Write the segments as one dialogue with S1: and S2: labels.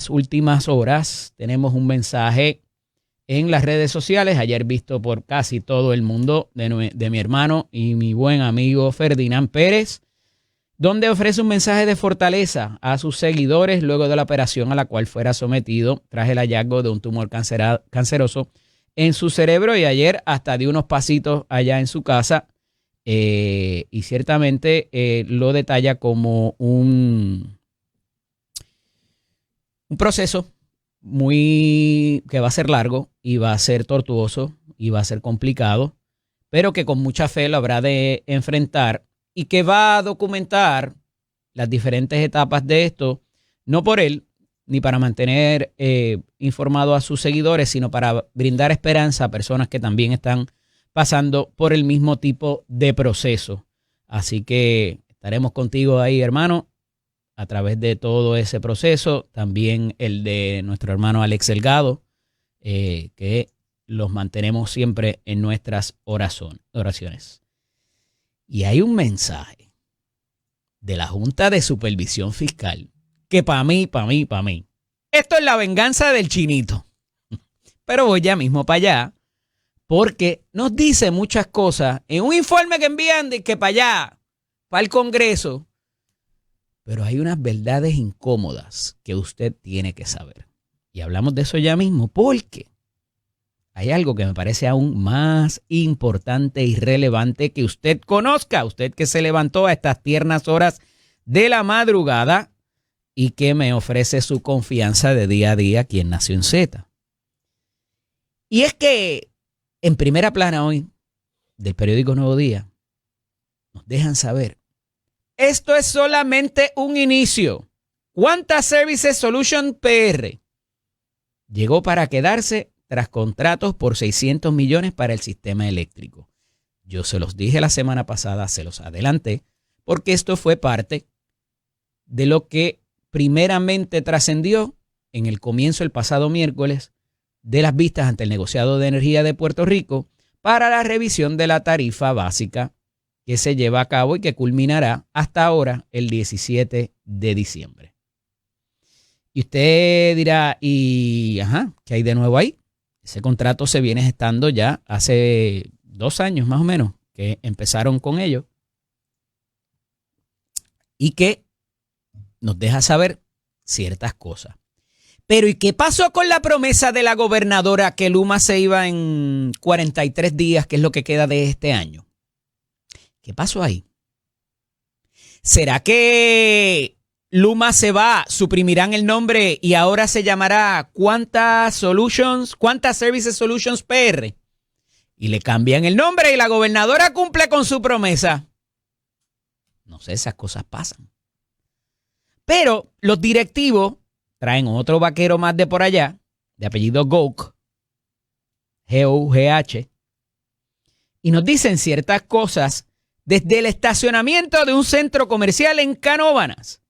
S1: las últimas horas tenemos un mensaje en las redes sociales, ayer visto por casi todo el mundo, de mi hermano y mi buen amigo Ferdinand Pérez, donde ofrece un mensaje de fortaleza a sus seguidores luego de la operación a la cual fuera sometido tras el hallazgo de un tumor canceroso en su cerebro, y ayer hasta dio unos pasitos allá en su casa, y ciertamente lo detalla como un proceso que va a ser largo y va a ser tortuoso y va a ser complicado, pero que con mucha fe lo habrá de enfrentar y que va a documentar las diferentes etapas de esto, no por él, ni para mantener informado a sus seguidores, sino para brindar esperanza a personas que también están pasando por el mismo tipo de proceso. Así que estaremos contigo ahí, hermano, a través de todo ese proceso. También el de nuestro hermano Alex Delgado, que los mantenemos siempre en nuestras oraciones. Y hay un mensaje de la Junta de Supervisión Fiscal que para mí, esto es la venganza del chinito. Pero voy ya mismo para allá, porque nos dice muchas cosas en un informe que envían de que para allá, para el Congreso. Pero hay unas verdades incómodas que usted tiene que saber. Y hablamos de eso ya mismo, porque hay algo que me parece aún más importante y relevante que usted conozca. Usted que se levantó a estas tiernas horas de la madrugada y que me ofrece su confianza de día a día aquí en Nación Z. Y es que en primera plana hoy del periódico Nuevo Día nos dejan saber: esto es solamente un inicio. Quanta Services Solutions PR llegó para quedarse tras contratos por 600 millones para el sistema eléctrico. Yo se los dije la semana pasada, se los adelanté, porque esto fue parte de lo que primeramente trascendió en el comienzo el pasado miércoles de las vistas ante el negociado de energía de Puerto Rico para la revisión de la tarifa básica que se lleva a cabo y que culminará hasta ahora el 17 de diciembre. Y usted dirá, ¿qué hay de nuevo ahí? Ese contrato se viene gestando ya hace 2 años más o menos que empezaron con ello, y que nos deja saber ciertas cosas. Pero ¿y qué pasó con la promesa de la gobernadora que Luma se iba en 43 días, que es lo que queda de este año? ¿Qué pasó ahí? ¿Será que Luma se va, suprimirán el nombre y ahora se llamará Quanta Services Solutions PR? Y le cambian el nombre y la gobernadora cumple con su promesa. No sé, esas cosas pasan. Pero los directivos traen otro vaquero más de por allá, de apellido Gouch, G-O-U-G-H, y nos dicen ciertas cosas desde el estacionamiento de un centro comercial en Canóvanas.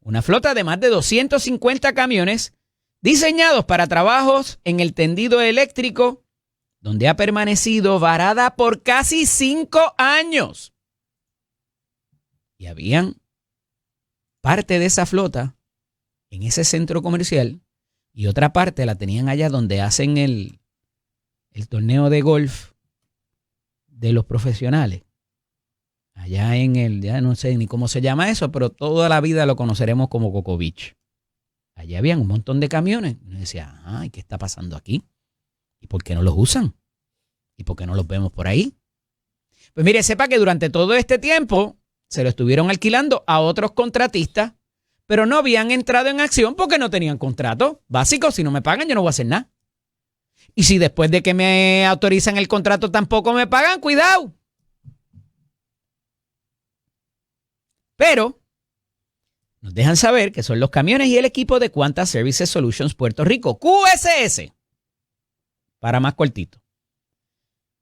S1: Una flota de más de 250 camiones diseñados para trabajos en el tendido eléctrico, donde ha permanecido varada por casi 5 años. Y habían parte de esa flota en ese centro comercial y otra parte la tenían allá donde hacen el torneo de golf de los profesionales. Allá ya no sé ni cómo se llama eso, pero toda la vida lo conoceremos como Cocoa Beach. Allá habían un montón de camiones. Y uno decía, ¿y qué está pasando aquí? ¿Y por qué no los usan? ¿Y por qué no los vemos por ahí? Pues mire, sepa que durante todo este tiempo se lo estuvieron alquilando a otros contratistas, pero no habían entrado en acción porque no tenían contrato básico. Si no me pagan, yo no voy a hacer nada. Y si después de que me autorizan el contrato tampoco me pagan, cuidado. Pero nos dejan saber que son los camiones y el equipo de Quanta Services Solutions Puerto Rico, QSS, para más cortito.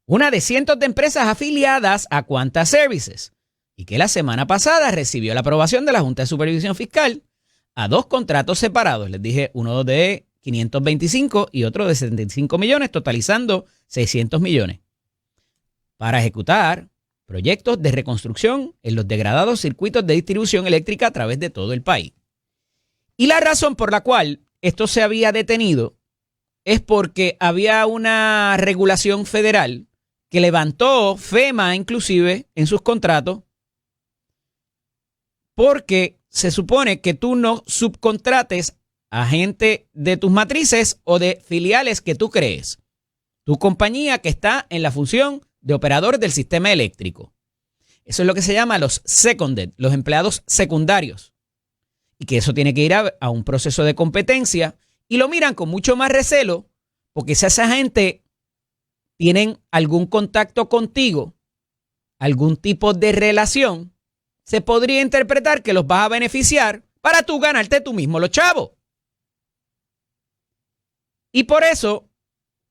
S1: Una de cientos de empresas afiliadas a Quanta Services, y que la semana pasada recibió la aprobación de la Junta de Supervisión Fiscal a 2 contratos separados. Les dije, uno de 525 y otro de 75 millones, totalizando 600 millones, para ejecutar proyectos de reconstrucción en los degradados circuitos de distribución eléctrica a través de todo el país. Y la razón por la cual esto se había detenido es porque había una regulación federal que levantó FEMA inclusive en sus contratos, porque se supone que tú no subcontrates a gente de tus matrices o de filiales que tú crees. Tu compañía que está en la función de operador del sistema eléctrico. Eso es lo que se llama los seconded, los empleados secundarios. Y que eso tiene que ir a un proceso de competencia y lo miran con mucho más recelo porque si esa gente tienen algún contacto contigo, algún tipo de relación, se podría interpretar que los vas a beneficiar para tú ganarte tú mismo los chavos. Y por eso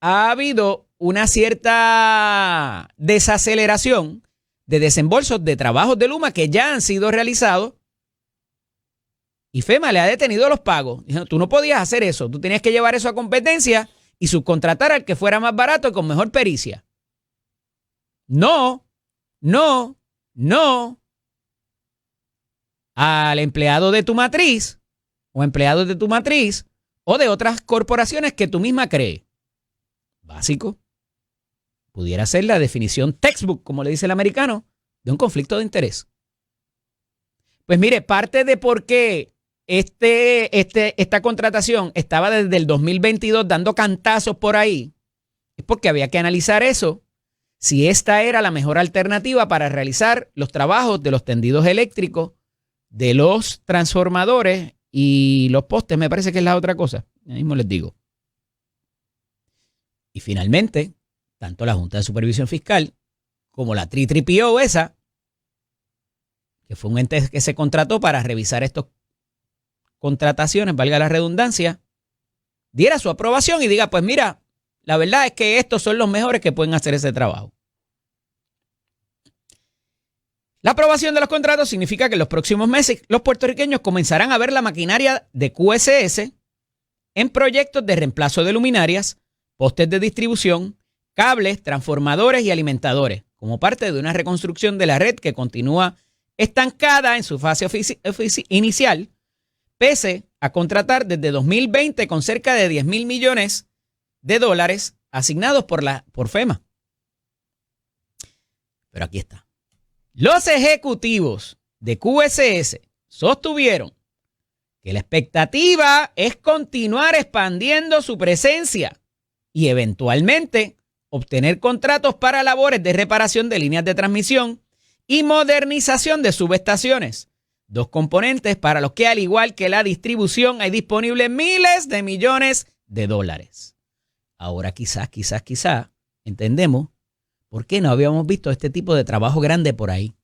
S1: ha habido una cierta desaceleración de desembolsos de trabajos de Luma que ya han sido realizados y FEMA le ha detenido los pagos. Dijo, tú no podías hacer eso, tú tenías que llevar eso a competencia y subcontratar al que fuera más barato y con mejor pericia. No. Al empleado de tu matriz o empleados de tu matriz o de otras corporaciones que tú misma crees. Básico. Pudiera ser la definición textbook, como le dice el americano, de un conflicto de interés. Pues mire, parte de por qué esta contratación estaba desde el 2022 dando cantazos por ahí es porque había que analizar eso, si esta era la mejor alternativa para realizar los trabajos de los tendidos eléctricos, de los transformadores y los postes, me parece que es la otra cosa. Ya mismo les digo. Y finalmente, tanto la Junta de Supervisión Fiscal como la TRIPO esa, que fue un ente que se contrató para revisar estas contrataciones, valga la redundancia, diera su aprobación y diga, pues mira, la verdad es que estos son los mejores que pueden hacer ese trabajo. La aprobación de los contratos significa que en los próximos meses los puertorriqueños comenzarán a ver la maquinaria de QSS en proyectos de reemplazo de luminarias, postes de distribución, cables, transformadores y alimentadores, como parte de una reconstrucción de la red que continúa estancada en su fase inicial, pese a contratar desde 2020 con cerca de $10,000 millones asignados por FEMA. Pero aquí está. Los ejecutivos de QSS sostuvieron que la expectativa es continuar expandiendo su presencia y eventualmente obtener contratos para labores de reparación de líneas de transmisión y modernización de subestaciones, dos componentes para los que, al igual que la distribución, hay disponibles miles de millones de dólares. Ahora quizás entendemos por qué no habíamos visto este tipo de trabajo grande por ahí.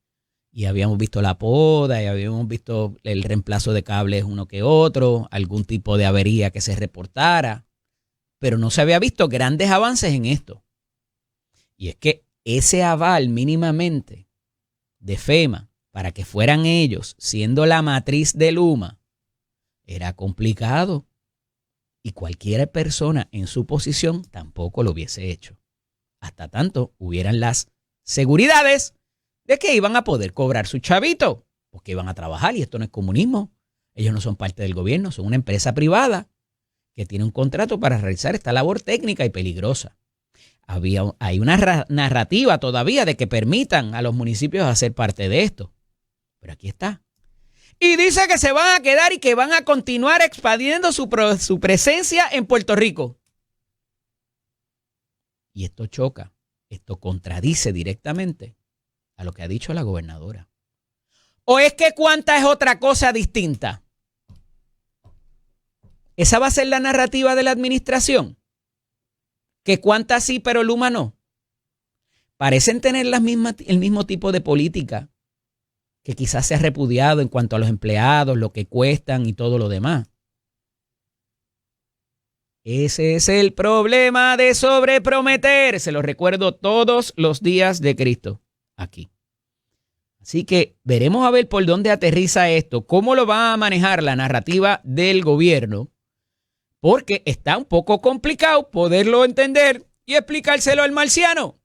S1: Y habíamos visto la poda, y habíamos visto el reemplazo de cables uno que otro, algún tipo de avería que se reportara, pero no se había visto grandes avances en esto. Y es que ese aval mínimamente de FEMA para que fueran ellos, siendo la matriz de Luma, era complicado. Y cualquier persona en su posición tampoco lo hubiese hecho. Hasta tanto hubieran las seguridades de que iban a poder cobrar su chavito, porque iban a trabajar y esto no es comunismo. Ellos no son parte del gobierno, son una empresa privada que tiene un contrato para realizar esta labor técnica y peligrosa. Hay una narrativa todavía de que permitan a los municipios hacer parte de esto. Pero aquí está. Y dice que se van a quedar y que van a continuar expandiendo su presencia en Puerto Rico. Y esto choca, esto contradice directamente a lo que ha dicho la gobernadora. ¿O es que Cuanta es otra cosa distinta? ¿Esa va a ser la narrativa de la administración? ¿Que Cuanta sí, pero Luma no? Parecen tener el mismo tipo de política que quizás se ha repudiado en cuanto a los empleados, lo que cuestan y todo lo demás. Ese es el problema de sobreprometer. Se lo recuerdo todos los días de Cristo aquí. Así que veremos a ver por dónde aterriza esto, cómo lo va a manejar la narrativa del gobierno, porque está un poco complicado poderlo entender y explicárselo al marciano.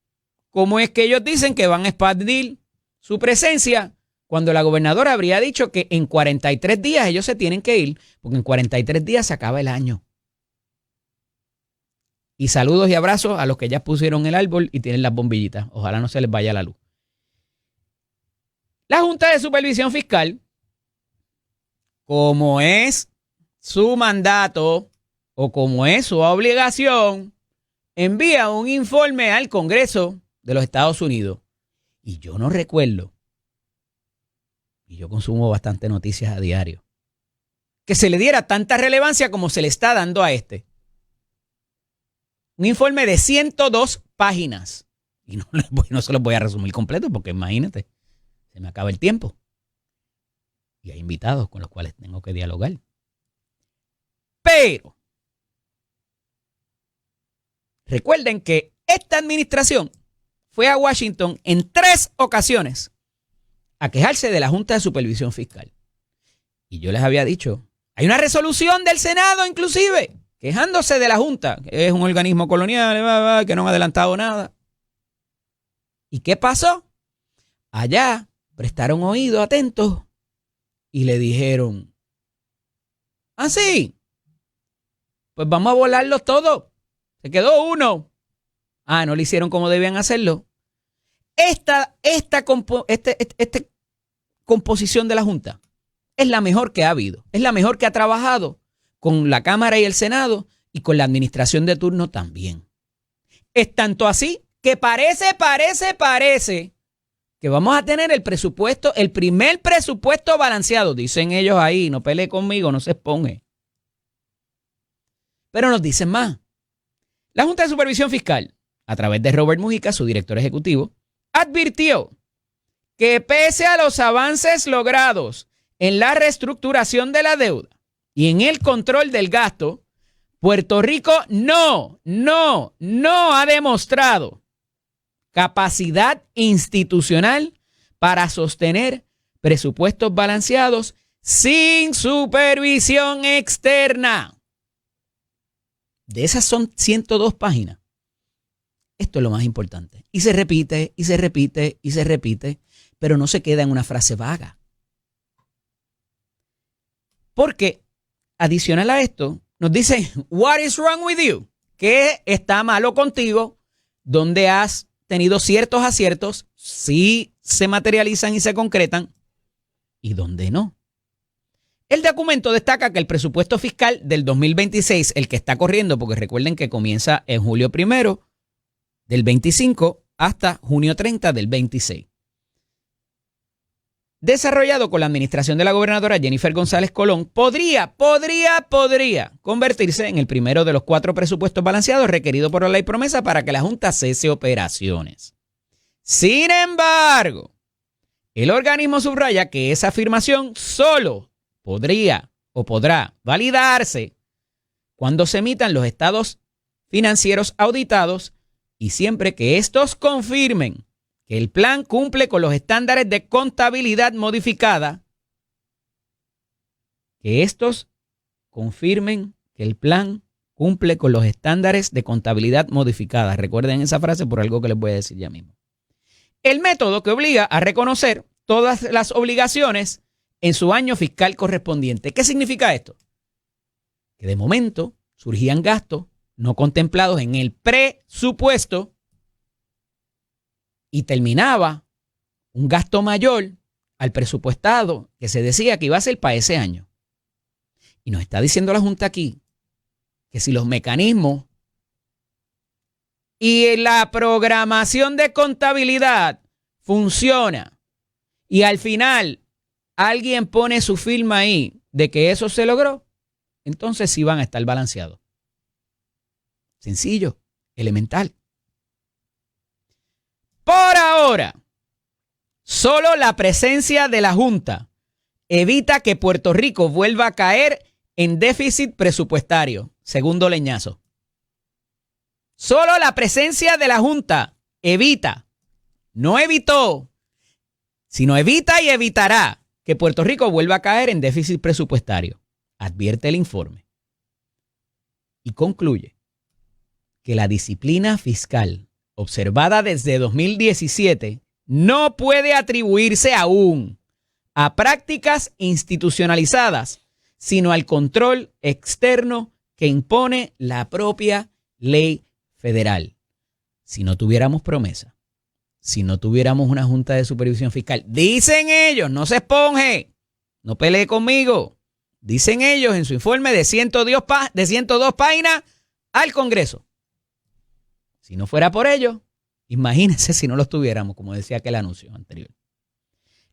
S1: ¿Cómo es que ellos dicen que van a expandir su presencia cuando la gobernadora habría dicho que en 43 días ellos se tienen que ir, porque en 43 días se acaba el año. Y saludos y abrazos a los que ya pusieron el árbol y tienen las bombillitas. Ojalá no se les vaya la luz. La Junta de Supervisión Fiscal, como es su mandato o como es su obligación, envía un informe al Congreso de los Estados Unidos. Y yo no recuerdo, y yo consumo bastante noticias a diario, que se le diera tanta relevancia como se le está dando a este. Un informe de 102 páginas. Y no se los voy a resumir completo porque imagínate, se me acaba el tiempo. Y hay invitados con los cuales tengo que dialogar. Pero recuerden que esta administración fue a Washington en 3 ocasiones a quejarse de la Junta de Supervisión Fiscal. Y yo les había dicho, hay una resolución del Senado inclusive, quejándose de la Junta, que es un organismo colonial, que no ha adelantado nada. ¿Y qué pasó? Allá prestaron oído atentos y le dijeron, ah, sí, pues vamos a volarlos todos. Se quedó uno. Ah, no lo hicieron como debían hacerlo. Esta composición de la Junta es la mejor que ha habido. Es la mejor que ha trabajado con la Cámara y el Senado y con la administración de turno también. Es tanto así que parece que vamos a tener el presupuesto, el primer presupuesto balanceado. Dicen ellos ahí, no pelee conmigo, no se exponga. Pero nos dicen más. La Junta de Supervisión Fiscal, a través de Robert Mujica, su director ejecutivo, advirtió que pese a los avances logrados en la reestructuración de la deuda y en el control del gasto, Puerto Rico no ha demostrado capacidad institucional para sostener presupuestos balanceados sin supervisión externa. De esas son 102 páginas. Esto es lo más importante. Y se repite, pero no se queda en una frase vaga. Porque, adicional a esto, nos dice, what is wrong with you? ¿Qué está malo contigo? ¿Dónde has tenido ciertos aciertos? Sí se materializan y se concretan. ¿Y dónde no? El documento destaca que el presupuesto fiscal del 2026, el que está corriendo, porque recuerden que comienza en julio 1 del 25 hasta junio 30 del 26. Desarrollado con la administración de la gobernadora Jennifer González Colón, podría convertirse en el primero de los 4 presupuestos balanceados requeridos por la ley promesa para que la Junta cese operaciones. Sin embargo, el organismo subraya que esa afirmación solo podrá validarse cuando se emitan los estados financieros auditados y siempre que estos confirmen que el plan cumple con los estándares de contabilidad modificada, que estos confirmen que el plan cumple con los estándares de contabilidad modificada. Recuerden esa frase por algo que les voy a decir ya mismo. El método que obliga a reconocer todas las obligaciones en su año fiscal correspondiente. ¿Qué significa esto? Que de momento surgían gastos no contemplados en el presupuesto y terminaba un gasto mayor al presupuestado que se decía que iba a ser para ese año. Y nos está diciendo la Junta aquí que si los mecanismos y la programación de contabilidad funciona y al final alguien pone su firma ahí de que eso se logró, entonces sí van a estar balanceados. Sencillo, elemental. Por ahora, solo la presencia de la Junta evita que Puerto Rico vuelva a caer en déficit presupuestario. Segundo leñazo. Solo la presencia de la Junta evita, no evitó, sino evita y evitará que Puerto Rico vuelva a caer en déficit presupuestario, advierte el informe. Y concluye que la disciplina fiscal observada desde 2017 no puede atribuirse aún a prácticas institucionalizadas, sino al control externo que impone la propia ley federal. Si no tuviéramos promesa, si no tuviéramos una Junta de Supervisión Fiscal, dicen ellos, no se esponje, no pelee conmigo, dicen ellos en su informe de 102 páginas al Congreso. Si no fuera por ellos, imagínense si no los tuviéramos, como decía aquel anuncio anterior.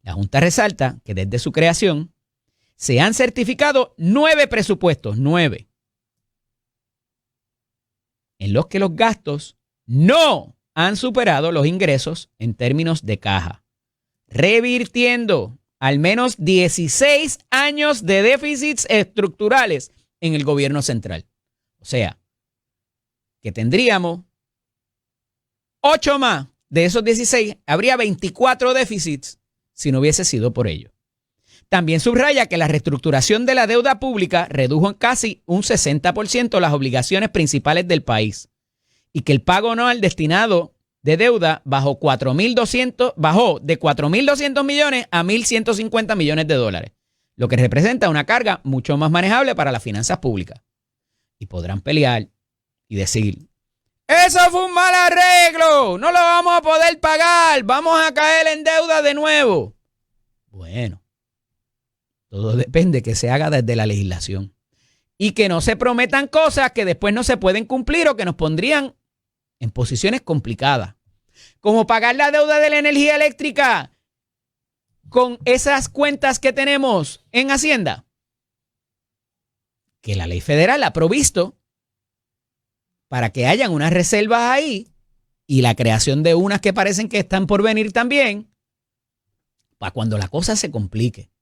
S1: La Junta resalta que desde su creación se han certificado 9 presupuestos, 9, en los que los gastos no han superado los ingresos en términos de caja, revirtiendo al menos 16 años de déficits estructurales en el gobierno central. O sea, que tendríamos 8 más de esos 16, habría 24 déficits si no hubiese sido por ello. También subraya que la reestructuración de la deuda pública redujo en casi un 60% las obligaciones principales del país y que el pago anual destinado de deuda bajó de 4.200 millones a 1.150 millones de dólares, lo que representa una carga mucho más manejable para las finanzas públicas. Y podrán pelear y decir, eso fue un mal arreglo, no lo vamos a poder pagar, vamos a caer en deuda de nuevo. Bueno, todo depende que se haga desde la legislación y que no se prometan cosas que después no se pueden cumplir o que nos pondrían en posiciones complicadas, como pagar la deuda de la energía eléctrica con esas cuentas que tenemos en Hacienda, que la ley federal ha provisto para que hayan unas reservas ahí y la creación de unas que parecen que están por venir también, para cuando la cosa se complique,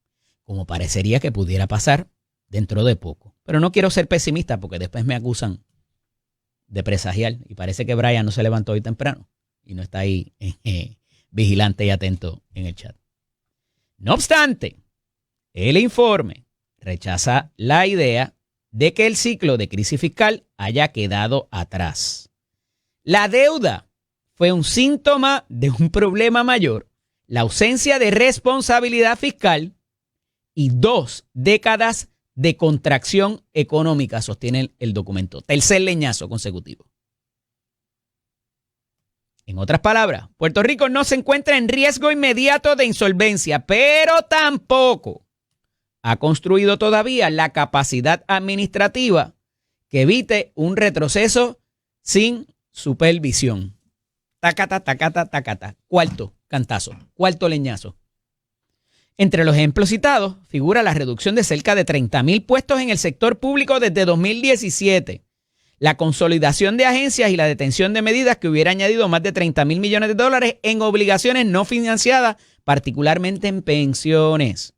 S1: como parecería que pudiera pasar dentro de poco. Pero no quiero ser pesimista porque después me acusan de presagiar y parece que Brian no se levantó hoy temprano y no está ahí vigilante y atento en el chat. No obstante, el informe rechaza la idea de que el ciclo de crisis fiscal haya quedado atrás. La deuda fue un síntoma de un problema mayor, la ausencia de responsabilidad fiscal y 2 décadas de contracción económica, sostiene el documento. Tercer leñazo consecutivo. En otras palabras, Puerto Rico no se encuentra en riesgo inmediato de insolvencia, pero tampoco ha construido todavía la capacidad administrativa que evite un retroceso sin supervisión. Tacata, tacata, tacata. Cuarto cantazo, cuarto leñazo. Entre los ejemplos citados figura la reducción de cerca de 30,000 puestos en el sector público desde 2017, la consolidación de agencias y la detención de medidas que hubiera añadido más de 30,000 millones de dólares en obligaciones no financiadas, particularmente en pensiones.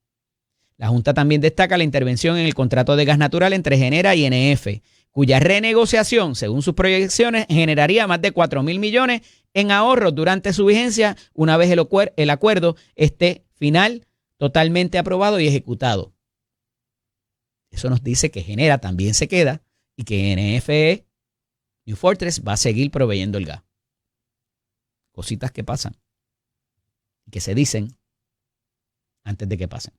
S1: La Junta también destaca la intervención en el contrato de gas natural entre Genera y NF, cuya renegociación, según sus proyecciones, generaría más de 4,000 millones en ahorros durante su vigencia una vez el acuerdo esté final, totalmente aprobado y ejecutado. Eso nos dice que Genera también se queda y que NFE, New Fortress, va a seguir proveyendo el gas. Cositas que pasan y que se dicen antes de que pasen.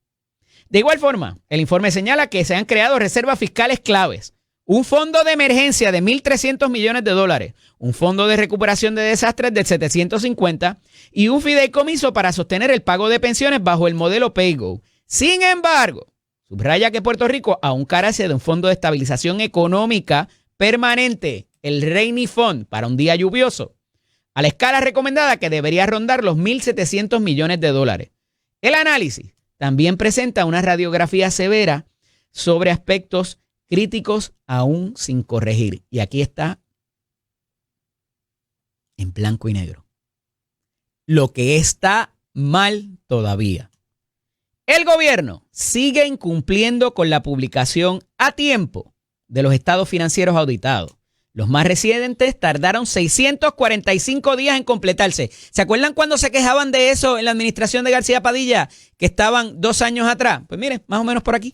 S1: De igual forma, el informe señala que se han creado reservas fiscales claves, un fondo de emergencia de 1.300 millones de dólares, un fondo de recuperación de desastres de 750 y un fideicomiso para sostener el pago de pensiones bajo el modelo PayGo. Sin embargo, subraya que Puerto Rico aún carece de un fondo de estabilización económica permanente, el Rainy Fund, para un día lluvioso, a la escala recomendada que debería rondar los 1.700 millones de dólares. El análisis también presenta una radiografía severa sobre aspectos críticos aún sin corregir. Y aquí está en blanco y negro lo que está mal todavía. El gobierno sigue incumpliendo con la publicación a tiempo de los estados financieros auditados. Los más recientes tardaron 645 días en completarse. ¿Se acuerdan cuando se quejaban de eso en la administración de García Padilla, que estaban 2 años atrás? Pues miren, más o menos por aquí.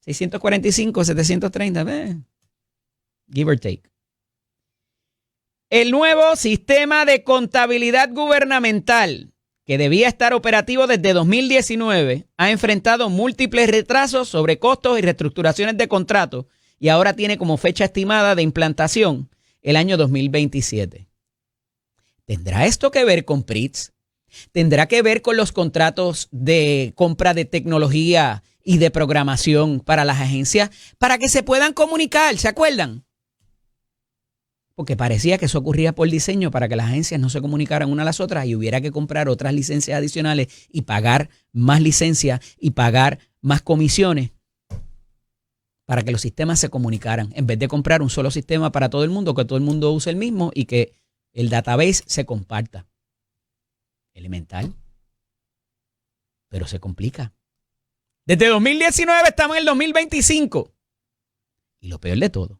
S1: 645, 730, give or take. El nuevo sistema de contabilidad gubernamental que debía estar operativo desde 2019, ha enfrentado múltiples retrasos sobre costos y reestructuraciones de contratos y ahora tiene como fecha estimada de implantación el año 2027. ¿Tendrá esto que ver con PRITS? ¿Tendrá que ver con los contratos de compra de tecnología y de programación para las agencias para que se puedan comunicar? ¿Se acuerdan? Porque parecía que eso ocurría por diseño para que las agencias no se comunicaran unas a las otras y hubiera que comprar otras licencias adicionales y pagar más licencias y pagar más comisiones para que los sistemas se comunicaran, en vez de comprar un solo sistema para todo el mundo, que todo el mundo use el mismo y que el database se comparta. Elemental. Pero se complica. Desde 2019 estamos en el 2025. Y lo peor de todo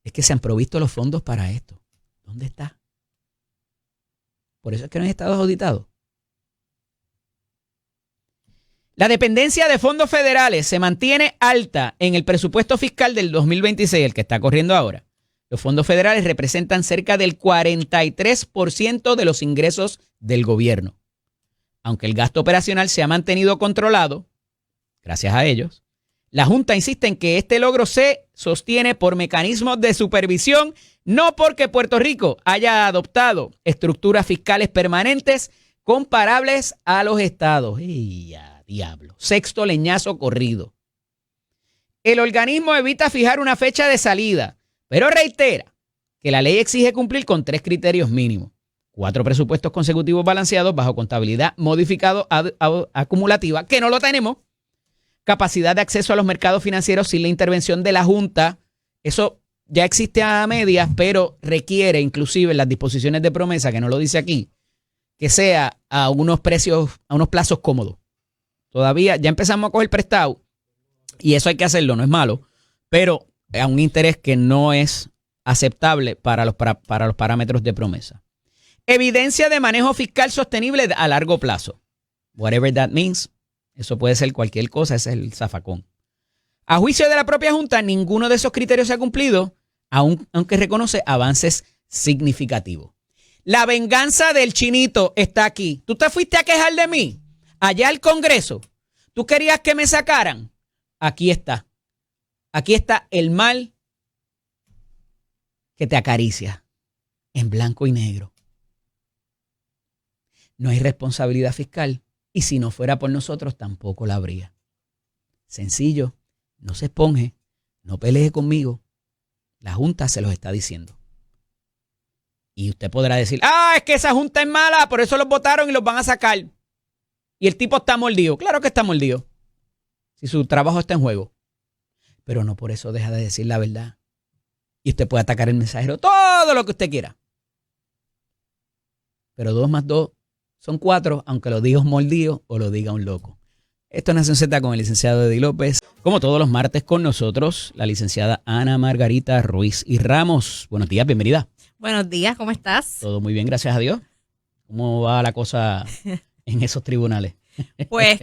S1: es que se han provisto los fondos para esto. ¿Dónde está? Por eso es que no hay estados auditados. La dependencia de fondos federales se mantiene alta en el presupuesto fiscal del 2026, el que está corriendo ahora. Los fondos federales representan cerca del 43% de los ingresos del gobierno. Aunque el gasto operacional se ha mantenido controlado, gracias a ellos, la Junta insiste en que este logro se sostiene por mecanismos de supervisión, no porque Puerto Rico haya adoptado estructuras fiscales permanentes comparables a los estados. ¡Y a diablo! Sexto leñazo corrido. El organismo evita fijar una fecha de salida, pero reitera que la ley exige cumplir con 3 criterios mínimos. 4 presupuestos consecutivos balanceados bajo contabilidad modificado acumulativa, que no lo tenemos. Capacidad de acceso a los mercados financieros sin la intervención de la Junta. Eso ya existe a medias, pero requiere inclusive en las disposiciones de promesa, que no lo dice aquí, que sea a unos precios, a unos plazos cómodos. Todavía ya empezamos a coger prestado y eso hay que hacerlo, no es malo, pero a un interés que no es aceptable para los parámetros de promesa. Evidencia de manejo fiscal sostenible a largo plazo. Whatever that means. Eso puede ser cualquier cosa, ese es el zafacón. A juicio de la propia Junta, ninguno de esos criterios se ha cumplido, aunque reconoce avances significativos. La venganza del chinito está aquí. ¿Tú te fuiste a quejar de mí? Allá al Congreso. ¿Tú querías que me sacaran? Aquí está. Aquí está el mal que te acaricia en blanco y negro. No hay responsabilidad fiscal y si no fuera por nosotros tampoco la habría. Sencillo, no se esponje, no pelee conmigo. La Junta se los está diciendo. Y usted podrá decir, es que esa Junta es mala, por eso los votaron y los van a sacar. Y el tipo está mordido. Claro que está mordido. Si su trabajo está en juego. Pero no por eso deja de decir la verdad. Y usted puede atacar el mensajero todo lo que usted quiera. Pero 2 más 2 son 4, aunque lo diga un mordido o lo diga un loco. Esto es Nación Z con el licenciado Eddie López. Como todos los martes con nosotros, la licenciada Ana Margarita Ruiz y Ramos. Buenos días, bienvenida.
S2: Buenos días, ¿cómo estás?
S1: Todo muy bien, gracias a Dios. ¿Cómo va la cosa en esos tribunales?
S2: Pues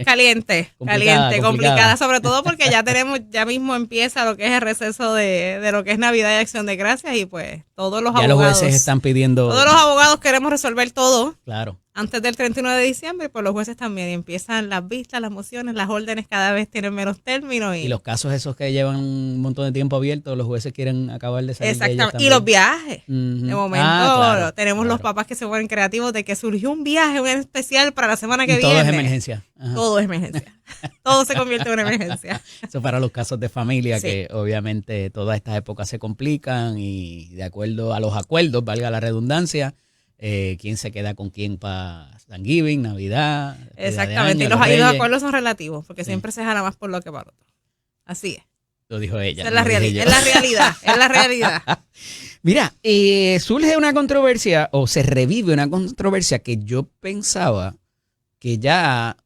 S2: complicada, sobre todo porque ya mismo empieza lo que es el receso de lo que es Navidad y Acción de Gracias y pues todos los abogados.
S1: Ya los jueces están pidiendo.
S2: Todos los abogados queremos resolver todo.
S1: Claro.
S2: Antes del 31 de diciembre, pues los jueces también empiezan las vistas, las mociones, las órdenes cada vez tienen menos términos. Y
S1: los casos esos que llevan un montón de tiempo abiertos, los jueces quieren acabar de salir.
S2: Exactamente. Y los viajes. De momento tenemos los papás que se ponen creativos de que surgió un viaje un especial para la semana que viene.
S1: Todo es emergencia. Ajá.
S2: Todo es emergencia. Todo se convierte en una emergencia.
S1: Eso para los casos de familia,
S2: sí,
S1: que obviamente todas estas épocas se complican y de acuerdo a los acuerdos, valga la redundancia, quién se queda con quién para Thanksgiving, Navidad.
S2: Exactamente, y los acuerdos son relativos, porque siempre se jala más por lo que para otro. Así es.
S1: Lo dijo ella.
S2: Es la realidad, es la realidad.
S1: Mira, surge una controversia, o se revive una controversia que yo pensaba que ya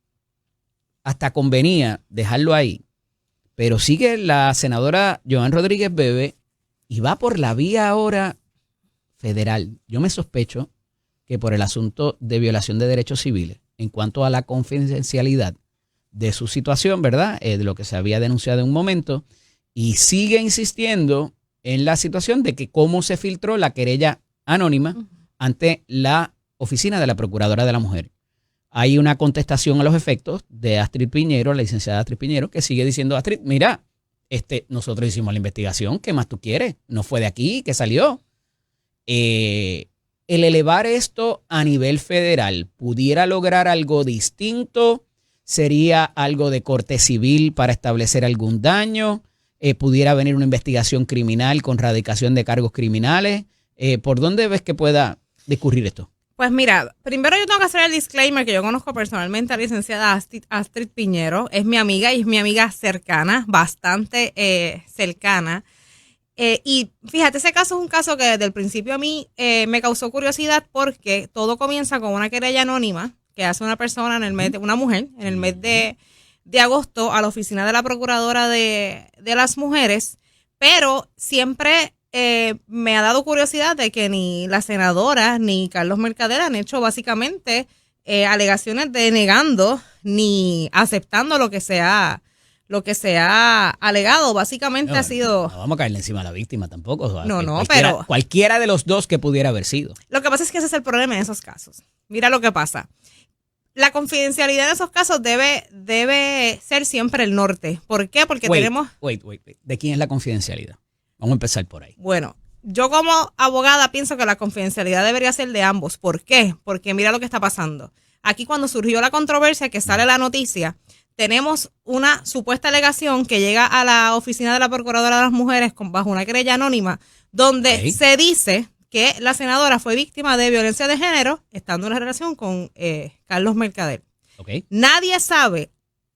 S1: hasta convenía dejarlo ahí, pero sigue la senadora Joan Rodríguez Bebe y va por la vía ahora federal. Yo me sospecho que por el asunto de violación de derechos civiles, en cuanto a la confidencialidad de su situación, ¿verdad? De lo que se había denunciado en un momento, y sigue insistiendo en la situación de que cómo se filtró la querella anónima ante la oficina de la Procuradora de la Mujer. hay una contestación a los efectos de Astrid Piñero, la licenciada Astrid Piñero, que sigue diciendo, Astrid, mira, nosotros hicimos la investigación, ¿qué más tú quieres? No fue de aquí, que salió. El elevar esto a nivel federal, ¿pudiera lograr algo distinto? ¿Sería algo de corte civil para establecer algún daño? ¿Pudiera venir una investigación criminal con radicación de cargos criminales? ¿Por dónde ves que pueda discurrir esto?
S2: Pues mira, primero yo tengo que hacer el disclaimer que yo conozco personalmente a la licenciada Astrid Piñero. Es mi amiga y es mi amiga cercana, bastante cercana. Y fíjate, ese caso es un caso que desde el principio a mí me causó curiosidad porque todo comienza con una querella anónima que hace una persona en el mes una mujer, en el mes de agosto a la oficina de la Procuradora de las Mujeres, pero siempre me ha dado curiosidad de que ni la senadora ni Carlos Mercader han hecho básicamente alegaciones de negando ni aceptando lo que se ha alegado. Básicamente ha sido...
S1: No vamos a caerle encima a la víctima tampoco. O sea,
S2: No,
S1: pero... Cualquiera de los dos que pudiera haber sido.
S2: Lo que pasa es que ese es el problema en esos casos. Mira lo que pasa. La confidencialidad en esos casos debe ser siempre el norte. ¿Por qué? Porque tenemos...
S1: Wait. ¿De quién es la confidencialidad? Vamos a empezar por ahí.
S2: Bueno, yo como abogada pienso que la confidencialidad debería ser de ambos. ¿Por qué? Porque mira lo que está pasando. Aquí cuando surgió la controversia, que sale la noticia, tenemos una supuesta alegación que llega a la oficina de la Procuradora de las Mujeres bajo una querella anónima, donde se dice que la senadora fue víctima de violencia de género estando en una relación con Carlos Mercader. Nadie sabe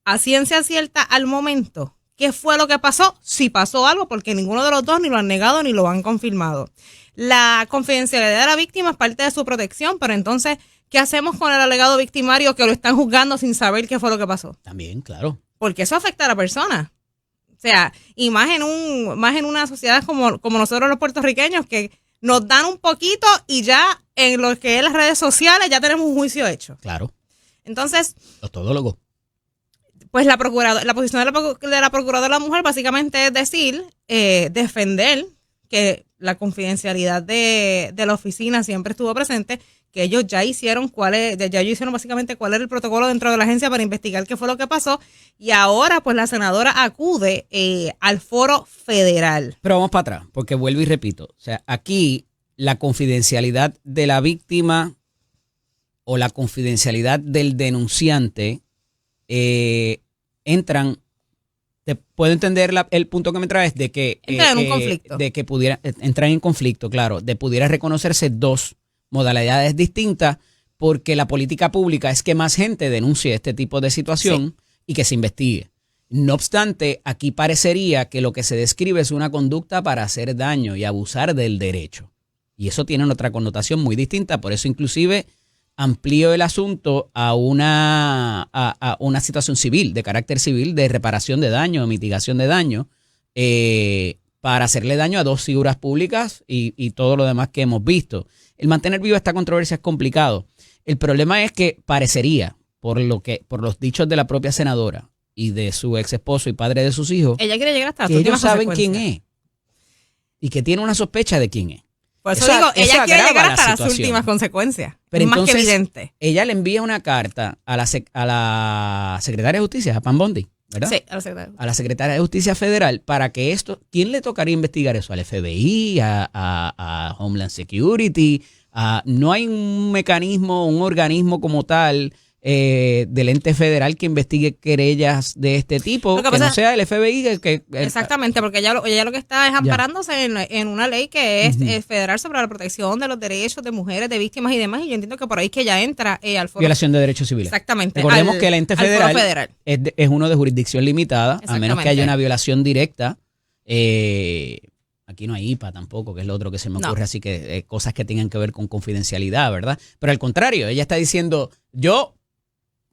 S2: a ciencia cierta al momento qué fue lo que pasó, si pasó algo, porque ninguno de los dos ni lo han negado ni lo han confirmado. La confidencialidad de la víctima es parte de su protección, pero entonces, ¿qué hacemos con el alegado victimario que lo están juzgando sin saber qué fue lo que pasó?
S1: También, claro.
S2: Porque eso afecta a la persona. O sea, y más en una sociedad como nosotros los puertorriqueños, que nos dan un poquito y ya en lo que es las redes sociales ya tenemos un juicio hecho.
S1: Claro.
S2: Entonces...
S1: Los todólogos.
S2: Pues la posición de la Procuradora de la Mujer básicamente es decir, defender que la confidencialidad de la oficina siempre estuvo presente, que ellos ya hicieron básicamente cuál era el protocolo dentro de la agencia para investigar qué fue lo que pasó, y ahora pues la senadora acude al foro federal.
S1: Pero vamos para atrás, porque vuelvo y repito, o sea, aquí la confidencialidad de la víctima o la confidencialidad del denunciante puedo entender el punto que me traes de que
S2: entrar en un conflicto,
S1: de que pudiera entrar en conflicto, claro, de pudiera reconocerse dos modalidades distintas, porque la política pública es que más gente denuncie este tipo de situación y que se investigue. No obstante, aquí parecería que lo que se describe es una conducta para hacer daño y abusar del derecho, y eso tiene otra connotación muy distinta. Por eso inclusive amplío el asunto a una situación civil, de carácter civil, de reparación de daño, mitigación de daño, para hacerle daño a dos figuras públicas y todo lo demás que hemos visto. El mantener viva esta controversia es complicado. El problema es que parecería, por los dichos de la propia senadora y de su ex esposo y padre de sus hijos,
S2: ella quiere llegar hasta las
S1: que ellos
S2: últimas
S1: saben quién es y que tiene una sospecha de quién es.
S2: Por eso digo, ella quiere llegar hasta las últimas consecuencias.
S1: Pero
S2: es más
S1: entonces,
S2: que evidente.
S1: Ella le envía una carta a la secretaria de Justicia, a Pam Bondi, ¿verdad?
S2: Sí, a
S1: la secretaria de Justicia Federal, para que esto, ¿quién le tocaría investigar eso? ¿Al FBI? ¿A Homeland Security? No hay un mecanismo, un organismo como tal del ente federal que investigue querellas de este tipo, que no sea el FBI.
S2: Exactamente, porque ella lo que está es amparándose en una ley que es federal sobre la protección de los derechos de mujeres, de víctimas y demás, y yo entiendo que por ahí es que ella entra al foro.
S1: Violación de derechos civiles.
S2: Exactamente.
S1: Recordemos que el ente federal es uno de jurisdicción limitada, a menos que haya una violación directa. Aquí no hay IPA tampoco, que es lo otro que se me ocurre, así que cosas que tengan que ver con confidencialidad, ¿verdad? Pero al contrario, ella está diciendo,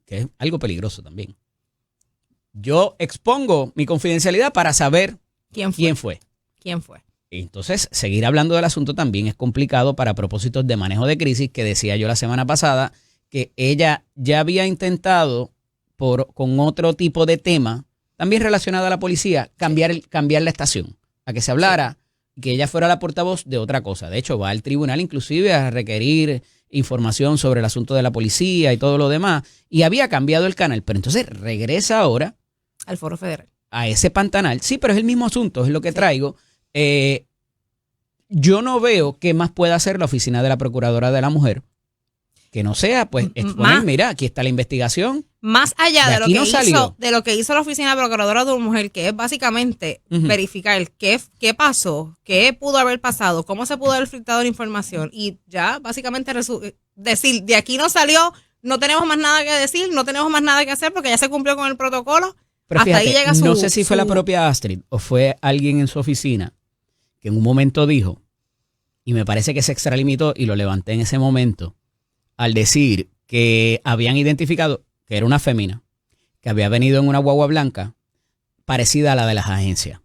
S1: que es algo peligroso también, yo expongo mi confidencialidad para saber quién fue. Entonces, seguir hablando del asunto también es complicado para propósitos de manejo de crisis, que decía yo la semana pasada, que ella ya había intentado, con otro tipo de tema, también relacionado a la policía, cambiar la estación, a que se hablara, que ella fuera la portavoz de otra cosa. De hecho, va al tribunal inclusive a requerir información sobre el asunto de la policía y todo lo demás, y había cambiado el canal, pero entonces regresa ahora
S2: al Foro Federal.
S1: A ese pantanal. Sí, pero es el mismo asunto, es lo que traigo. Yo no veo qué más puede hacer la oficina de la Procuradora de la Mujer, que no sea, pues, exponer, mira, aquí está la investigación.
S2: Más allá de lo que hizo la oficina de la Procuradora de la Mujer, que es básicamente verificar qué pasó, qué pudo haber pasado, cómo se pudo haber filtrado la información, y ya básicamente decir, de aquí no salió, no tenemos más nada que decir, no tenemos más nada que hacer porque ya se cumplió con el protocolo.
S1: Pero hasta fíjate, ahí llega no sé si fue la propia Astrid o fue alguien en su oficina que en un momento dijo, y me parece que se extralimitó y lo levanté en ese momento, al decir que habían identificado que era una fémina, que había venido en una guagua blanca parecida a la de las agencias.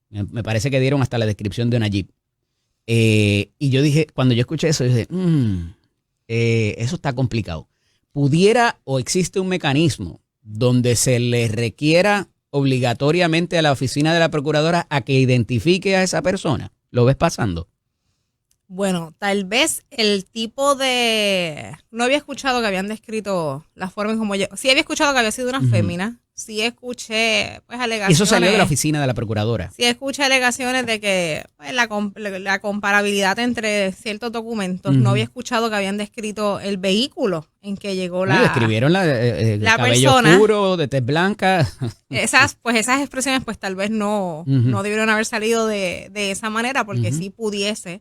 S1: Me parece que dieron hasta la descripción de una Jeep. Y yo dije, cuando yo escuché eso, yo dije, eso está complicado. ¿Pudiera o existe un mecanismo donde se le requiera obligatoriamente a la oficina de la Procuradora a que identifique a esa persona? ¿Lo ves pasando?
S2: Bueno, tal vez el tipo de... No había escuchado que habían descrito la forma en como yo... Sí había escuchado que había sido una fémina. Sí escuché, pues, alegaciones...
S1: Eso salió de la oficina de la Procuradora.
S2: Sí escuché alegaciones de que pues, la comparabilidad entre ciertos documentos. No había escuchado que habían descrito el vehículo en que llegó la...
S1: describieron la cabello persona oscuro, de tez blanca.
S2: Esas expresiones, pues, tal vez no debieron haber salido de esa manera, porque sí pudiese...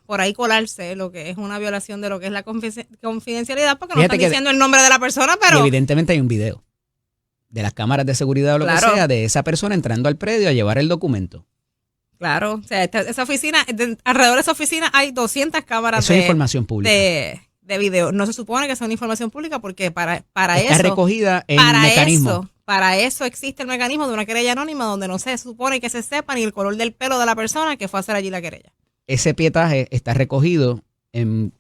S2: por ahí colarse lo que es una violación de lo que es la confidencialidad, porque no están diciendo el nombre de la persona, pero...
S1: Evidentemente hay un video de las cámaras de seguridad o lo que sea, de esa persona entrando al predio a llevar el documento.
S2: Claro, o sea, esa oficina, alrededor de esa oficina hay 200 cámaras
S1: eso es información pública.
S2: De video. No se supone que sea una información pública porque para
S1: está
S2: eso... Está
S1: recogida en el mecanismo.
S2: Para eso existe el mecanismo de una querella anónima donde no se supone que se sepa ni el color del pelo de la persona que fue a hacer allí la querella.
S1: Ese pietaje está recogido en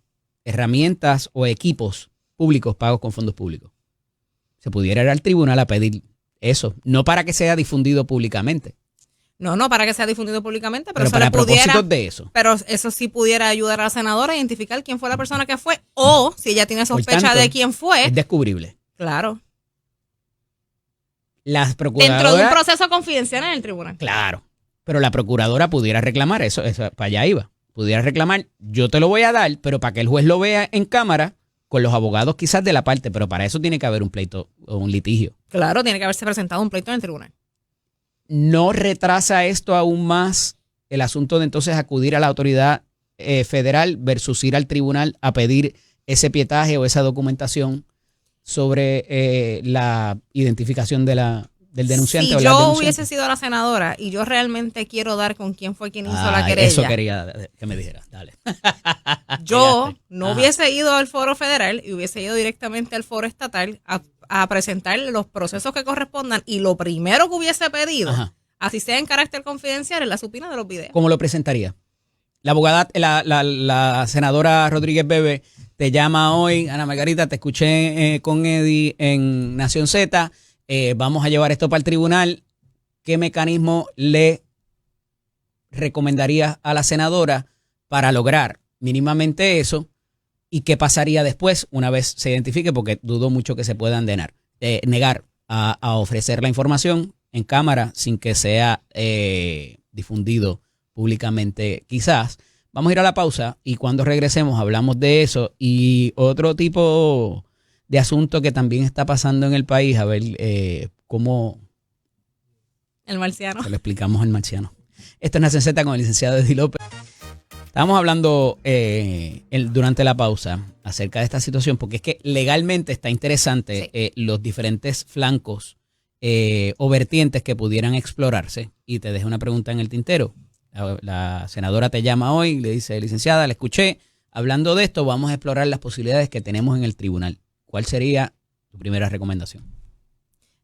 S1: herramientas o equipos públicos pagos con fondos públicos. Se pudiera ir al tribunal a pedir eso, no para que sea difundido públicamente.
S2: No para que sea difundido públicamente, pero
S1: para propósitos de eso.
S2: Pero eso sí pudiera ayudar a la senadora a identificar quién fue la persona que fue, o si ella tiene sospecha de quién fue.
S1: Es descubrible.
S2: Claro.
S1: Las procuradoras,
S2: dentro de un proceso confidencial en el tribunal.
S1: Claro. Pero la procuradora pudiera reclamar eso para allá iba. Pudiera reclamar, yo te lo voy a dar, pero para que el juez lo vea en cámara, con los abogados quizás de la parte, pero para eso tiene que haber un pleito o un litigio.
S2: Claro, tiene que haberse presentado un pleito en el tribunal.
S1: ¿No retrasa esto aún más el asunto de entonces acudir a la autoridad federal versus ir al tribunal a pedir ese pietaje o esa documentación sobre la identificación de del denunciante?
S2: Si yo hubiese sido la senadora y yo realmente quiero dar con quién fue quien hizo la querella.
S1: Eso quería que me dijera, dale.
S2: Yo no hubiese ido al Foro Federal y hubiese ido directamente al Foro Estatal a presentar los procesos que correspondan, y lo primero que hubiese pedido, así sea en carácter confidencial, es la supina de los videos.
S1: ¿Cómo lo presentaría? La abogada, la senadora Rodríguez Bebe te llama hoy, Ana Margarita, te escuché con Eddie en Nación Z. Vamos a llevar esto para el tribunal. ¿Qué mecanismo le recomendarías a la senadora para lograr mínimamente eso? ¿Y qué pasaría después una vez se identifique? Porque dudo mucho que se puedan negar a ofrecer la información en cámara sin que sea difundido públicamente quizás. Vamos a ir a la pausa y cuando regresemos hablamos de eso y otro tipo de asunto que también está pasando en el país, a ver cómo...
S2: El marciano.
S1: Se lo explicamos al marciano. Esto es Nación Z con el licenciado Eddie López. Estábamos hablando durante la pausa acerca de esta situación, porque es que legalmente está interesante los diferentes flancos o vertientes que pudieran explorarse. Y te dejo una pregunta en el tintero. La senadora te llama hoy y le dice, licenciada, le escuché, hablando de esto, vamos a explorar las posibilidades que tenemos en el tribunal. ¿Cuál sería tu primera recomendación?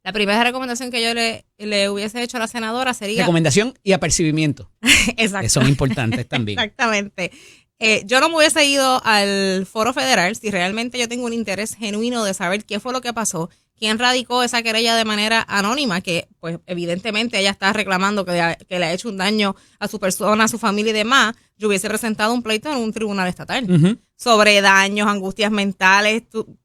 S2: La primera recomendación que yo le hubiese hecho a la senadora sería...
S1: Recomendación y apercibimiento.
S2: Exacto.
S1: Que son importantes también.
S2: Exactamente. Yo no me hubiese ido al Foro Federal si realmente yo tengo un interés genuino de saber qué fue lo que pasó, quién radicó esa querella de manera anónima, que pues evidentemente ella está reclamando que le ha hecho un daño a su persona, a su familia y demás, yo hubiese presentado un pleito en un tribunal estatal sobre daños, angustias mentales,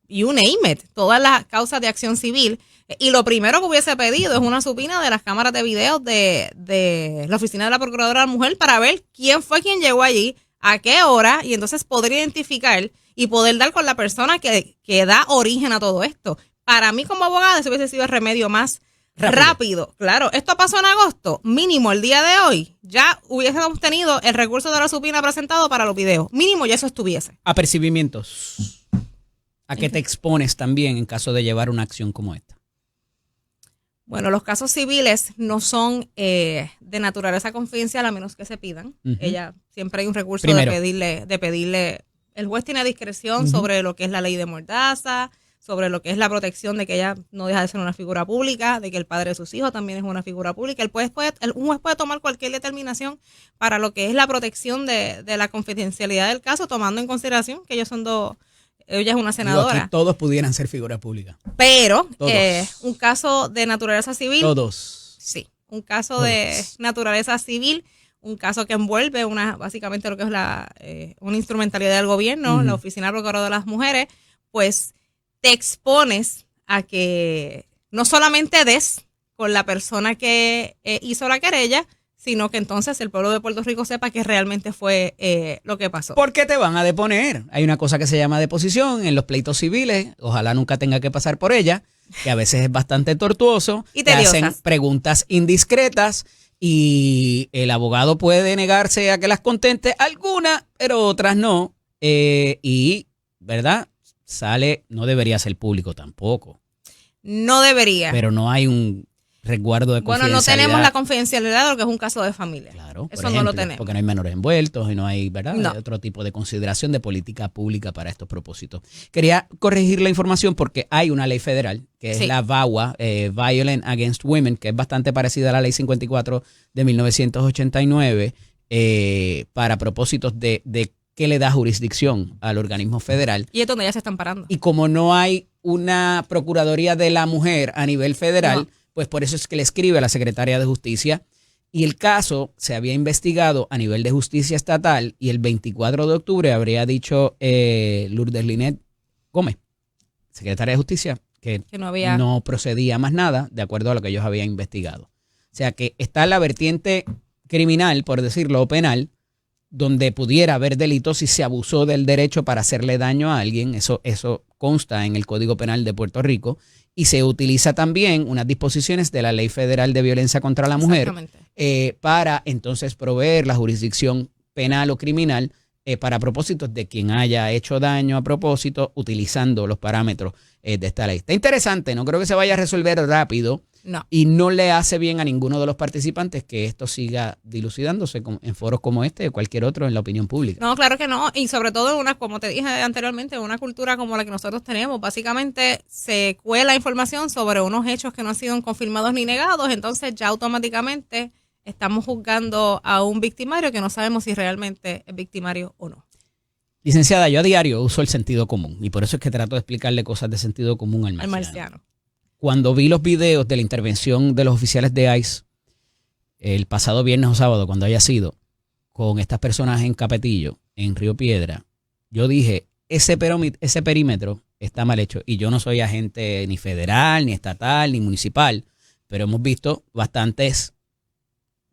S2: you name it, todas las causas de acción civil. Y lo primero que hubiese pedido es una supina de las cámaras de video de la oficina de la Procuradora de la Mujer para ver quién fue quien llegó allí, a qué hora, y entonces poder identificar y poder dar con la persona que da origen a todo esto. Para mí como abogada eso hubiese sido el remedio más rápido. Claro, esto pasó en agosto, mínimo el día de hoy, ya hubiésemos tenido el recurso de la supina presentado para los videos. Mínimo ya eso estuviese.
S1: Apercibimientos. ¿A qué te expones también en caso de llevar una acción como esta?
S2: Bueno, los casos civiles no son de naturaleza confidencial a menos que se pidan. Ella siempre hay un recurso de pedirle. El juez tiene discreción sobre lo que es la ley de mordaza, sobre lo que es la protección de que ella no deja de ser una figura pública, de que el padre de sus hijos también es una figura pública. Un juez puede tomar cualquier determinación para lo que es la protección de la confidencialidad del caso, tomando en consideración que ellos son dos. Ella es una senadora.
S1: Aquí todos pudieran ser figuras públicas.
S2: Pero un caso de naturaleza civil.
S1: Todos.
S2: Sí, un caso de naturaleza civil, un caso que envuelve básicamente lo que es una instrumentalidad del gobierno, la Oficina del Procurador de las Mujeres, pues te expones a que no solamente des con la persona que hizo la querella, sino que entonces el pueblo de Puerto Rico sepa que realmente fue lo que pasó.
S1: ¿Por qué te van a deponer? Hay una cosa que se llama deposición en los pleitos civiles, ojalá nunca tenga que pasar por ella, que a veces es bastante tortuoso,
S2: y
S1: te hacen preguntas indiscretas y el abogado puede negarse a que las conteste, algunas, pero otras no, y, ¿verdad? No debería ser público tampoco.
S2: No debería.
S1: Pero no hay un resguardo de confidencialidad.
S2: Bueno, no tenemos la confidencialidad de lo que es un caso de familia.
S1: Claro,
S2: eso ejemplo, no lo tenemos.
S1: Porque no hay menores envueltos y no hay, ¿verdad? No. Otro tipo de consideración de política pública para estos propósitos. Quería corregir la información porque hay una ley federal que es la VAWA, Violence Against Women, que es bastante parecida a la ley 54 de 1989 para propósitos de que le da jurisdicción al organismo federal.
S2: Y es donde ya se están parando.
S1: Y como no hay una Procuraduría de la Mujer a nivel federal, pues por eso es que le escribe a la Secretaría de Justicia. Y el caso se había investigado a nivel de justicia estatal y el 24 de octubre habría dicho Lourdes Linet Gómez, secretaria de Justicia, que no procedía más nada de acuerdo a lo que ellos habían investigado. O sea que está la vertiente criminal, por decirlo, o penal, donde pudiera haber delitos si se abusó del derecho para hacerle daño a alguien. Eso consta en el Código Penal de Puerto Rico y se utiliza también unas disposiciones de la Ley Federal de Violencia contra la Mujer para entonces proveer la jurisdicción penal o criminal para propósitos de quien haya hecho daño a propósito utilizando los parámetros de esta ley. Está interesante, no creo que se vaya a resolver rápido.
S2: No.
S1: Y no le hace bien a ninguno de los participantes que esto siga dilucidándose en foros como este o cualquier otro en la opinión pública.
S2: No, claro que no. Y sobre todo como te dije anteriormente, en una cultura como la que nosotros tenemos, básicamente se cuela información sobre unos hechos que no han sido confirmados ni negados, entonces ya automáticamente estamos juzgando a un victimario que no sabemos si realmente es victimario o no.
S1: Licenciada, yo a diario uso el sentido común y por eso es que trato de explicarle cosas de sentido común al marciano. Cuando vi los videos de la intervención de los oficiales de ICE el pasado viernes o sábado, cuando haya sido, con estas personas en Capetillo, en Río Piedra, yo dije, ese perímetro está mal hecho. Y yo no soy agente ni federal, ni estatal, ni municipal, pero hemos visto bastantes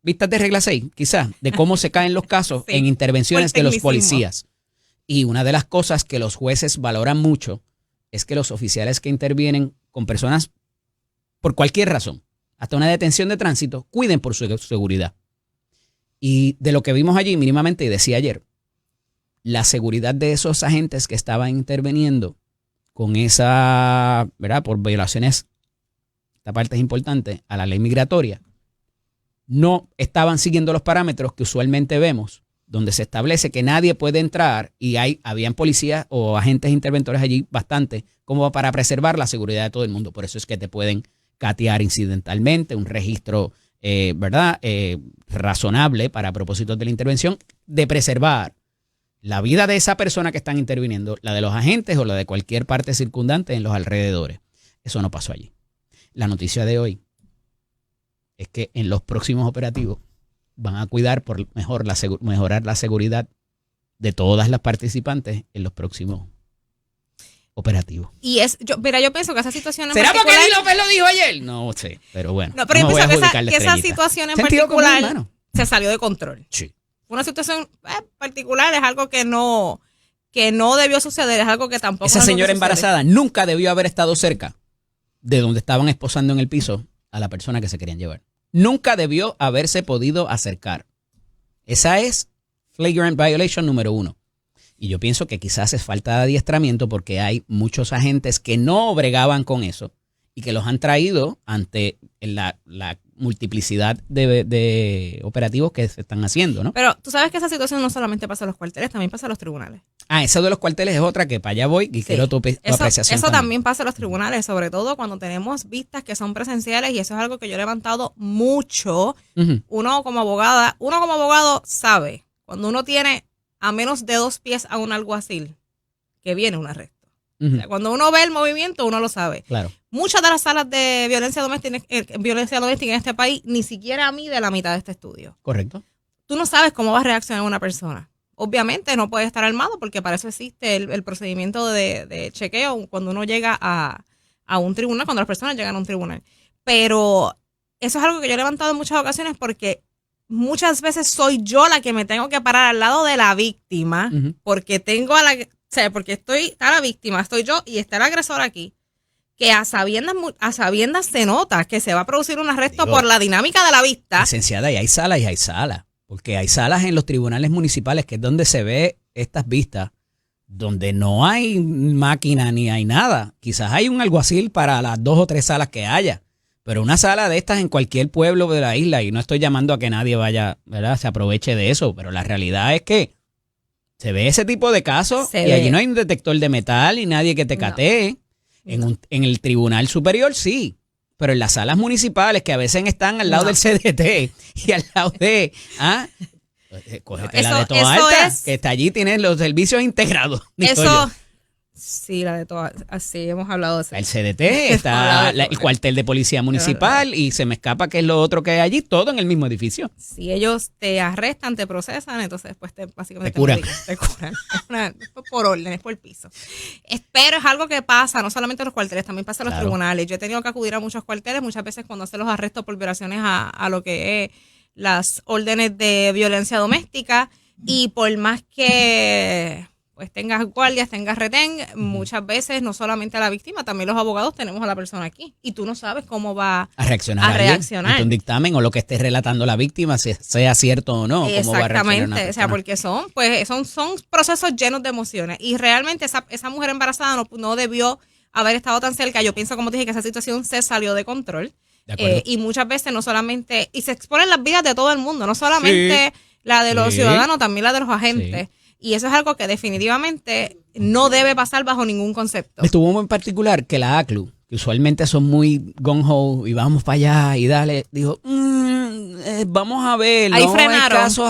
S1: vistas de regla 6, quizás, de cómo se caen los casos en intervenciones de los policías. Y una de las cosas que los jueces valoran mucho es que los oficiales que intervienen con personas por cualquier razón, hasta una detención de tránsito, cuiden por su seguridad. Y de lo que vimos allí mínimamente, y decía ayer, la seguridad de esos agentes que estaban interviniendo con esa, ¿verdad?, por violaciones, esta parte es importante, a la ley migratoria, no estaban siguiendo los parámetros que usualmente vemos, donde se establece que nadie puede entrar y habían policías o agentes interventores allí bastante como para preservar la seguridad de todo el mundo. Por eso es que te pueden catear incidentalmente, un registro ¿verdad? Razonable para propósitos de la intervención, de preservar la vida de esa persona que están interviniendo, la de los agentes o la de cualquier parte circundante en los alrededores. Eso no pasó allí. La noticia de hoy es que en los próximos operativos van a cuidar por mejorar la seguridad de todas las participantes en los próximos operativos.
S2: Y yo pienso que esa situación en
S1: ¿será
S2: particular,
S1: porque Eddie López lo dijo ayer? No sé, pero bueno.
S2: No, pero yo pienso que esa situación en particular se salió de control.
S1: Sí.
S2: Fue una situación particular, es algo que no debió suceder, es algo que tampoco.
S1: Esa señora embarazada nunca debió haber estado cerca de donde estaban esposando en el piso a la persona que se querían llevar. Nunca debió haberse podido acercar. Esa es flagrant violation número 1. Y yo pienso que quizás es falta de adiestramiento porque hay muchos agentes que no bregaban con eso y que los han traído ante la multiplicidad de operativos que se están haciendo, ¿no?
S2: Pero tú sabes que esa situación no solamente pasa en los cuarteles, también pasa en los tribunales.
S1: Eso de los cuarteles es otra que para allá voy y quiero tu apreciación.
S2: Eso también pasa en los tribunales, sobre todo cuando tenemos vistas que son presenciales, y eso es algo que yo he levantado mucho.
S1: Uh-huh.
S2: Uno como abogado sabe, cuando uno tiene a menos de 2 pies a un alguacil, que viene un arresto.
S1: Uh-huh.
S2: O sea, cuando uno ve el movimiento, uno lo sabe.
S1: Claro.
S2: Muchas de las salas de violencia doméstica en este país ni siquiera mide la mitad de este estudio.
S1: Correcto.
S2: Tú no sabes cómo va a reaccionar una persona. Obviamente no puede estar armado porque para eso existe el procedimiento de chequeo cuando uno llega a un tribunal, cuando las personas llegan a un tribunal. Pero eso es algo que yo he levantado en muchas ocasiones porque muchas veces soy yo la que me tengo que parar al lado de la víctima, uh-huh, porque porque está la víctima, estoy yo y está el agresor aquí, que a sabiendas se nota que se va a producir un arresto por la dinámica de la vista.
S1: Licenciada, y hay salas, porque hay salas en los tribunales municipales que es donde se ve estas vistas, donde no hay máquina ni hay nada. Quizás hay un alguacil para las 2 o 3 salas que haya. Pero una sala de estas en cualquier pueblo de la isla, y no estoy llamando a que nadie vaya, ¿verdad?, se aproveche de eso, pero la realidad es que se ve ese tipo de casos y allí no hay un detector de metal y nadie que te catee. No. En el tribunal superior sí, pero en las salas municipales que a veces están al lado del CDT y al lado de... cógete la de Toa Alta, que está allí, tiene los servicios integrados.
S2: Eso... Sí, la de todas, así hemos hablado de eso.
S1: El CDT, está el cuartel de policía municipal y se me escapa que es lo otro que hay allí, todo en el mismo edificio.
S2: Si ellos te arrestan, te procesan, entonces después básicamente
S1: te curan.
S2: Te curan. Por orden, es por piso. Pero es algo que pasa, no solamente en los cuarteles, también pasa en los tribunales. Yo he tenido que acudir a muchos cuarteles, muchas veces cuando hacen los arrestos por violaciones a lo que es las órdenes de violencia doméstica, y por más que... pues tengas guardias, tengas retén, muchas veces no solamente a la víctima, también los abogados tenemos a la persona aquí y tú no sabes cómo va a reaccionar
S1: ante un dictamen o lo que esté relatando la víctima, si sea cierto o no.
S2: Exactamente, o sea, porque son procesos llenos de emociones y realmente esa mujer embarazada no debió haber estado tan cerca. Yo pienso, como te dije, que esa situación se salió de control. Y muchas veces no solamente, y se exponen las vidas de todo el mundo, no solamente la de los ciudadanos, también la de los agentes. Sí. Y eso es algo que definitivamente no debe pasar bajo ningún concepto.
S1: Estuvo en particular que la ACLU, que usualmente son muy gung-ho y vamos para allá y dale, dijo, vamos a ver,
S2: ahí
S1: no
S2: frenaron.
S1: Hay casos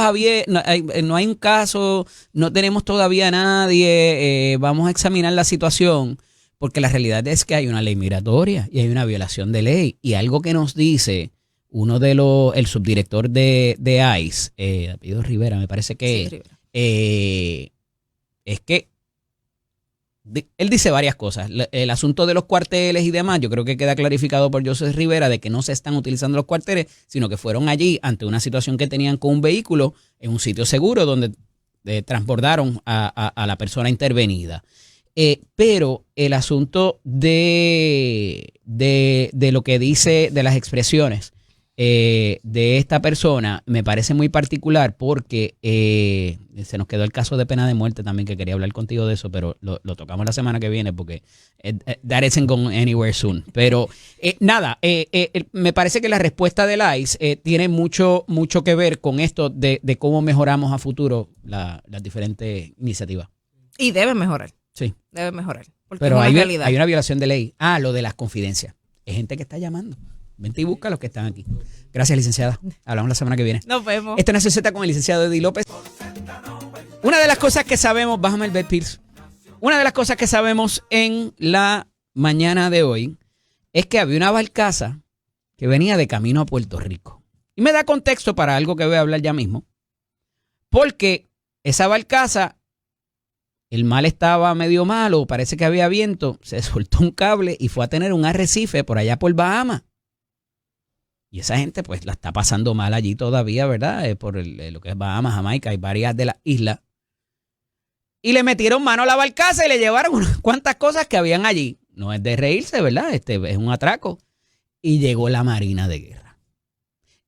S1: no hay un caso, no tenemos todavía a nadie, vamos a examinar la situación, porque la realidad es que hay una ley migratoria y hay una violación de ley. Y algo que nos dice el subdirector de ICE, apellido Rivera, me parece que... Sí, Rivera. Es que él dice varias cosas. El asunto de los cuarteles y demás, yo creo que queda clarificado por Joseph Rivera de que no se están utilizando los cuarteles, sino que fueron allí ante una situación que tenían con un vehículo en un sitio seguro donde transbordaron a la persona intervenida. Pero el asunto de lo que dice, de las expresiones de esta persona, me parece muy particular porque se nos quedó el caso de pena de muerte también, que quería hablar contigo de eso, pero lo tocamos la semana que viene porque that isn't going anywhere soon. Pero me parece que la respuesta del ICE tiene mucho que ver con esto de cómo mejoramos a futuro las diferentes iniciativas.
S2: Y deben mejorar.
S1: Sí.
S2: Deben mejorar.
S1: Pero hay una violación de ley. Lo de las confidencias. Es gente que está llamando. Vente y busca a los que están aquí. Gracias, licenciada. Hablamos la semana que viene.
S2: Nos vemos.
S1: Esto es Z con el licenciado Eddie López. Una de las cosas que sabemos, bájame el bed, Pierce. Una de las cosas que sabemos en la mañana de hoy es que había una barcaza que venía de camino a Puerto Rico. Y me da contexto para algo que voy a hablar ya mismo. Porque esa barcaza, el mal estaba medio malo, parece que había viento, se soltó un cable y fue a tener un arrecife por allá por Bahamas. Y esa gente pues la está pasando mal allí todavía, ¿verdad? Por lo que es Bahamas, Jamaica y varias de las islas. Y le metieron mano a la barcaza y le llevaron unas cuantas cosas que habían allí. No es de reírse, ¿verdad? Es un atraco. Y llegó la Marina de Guerra.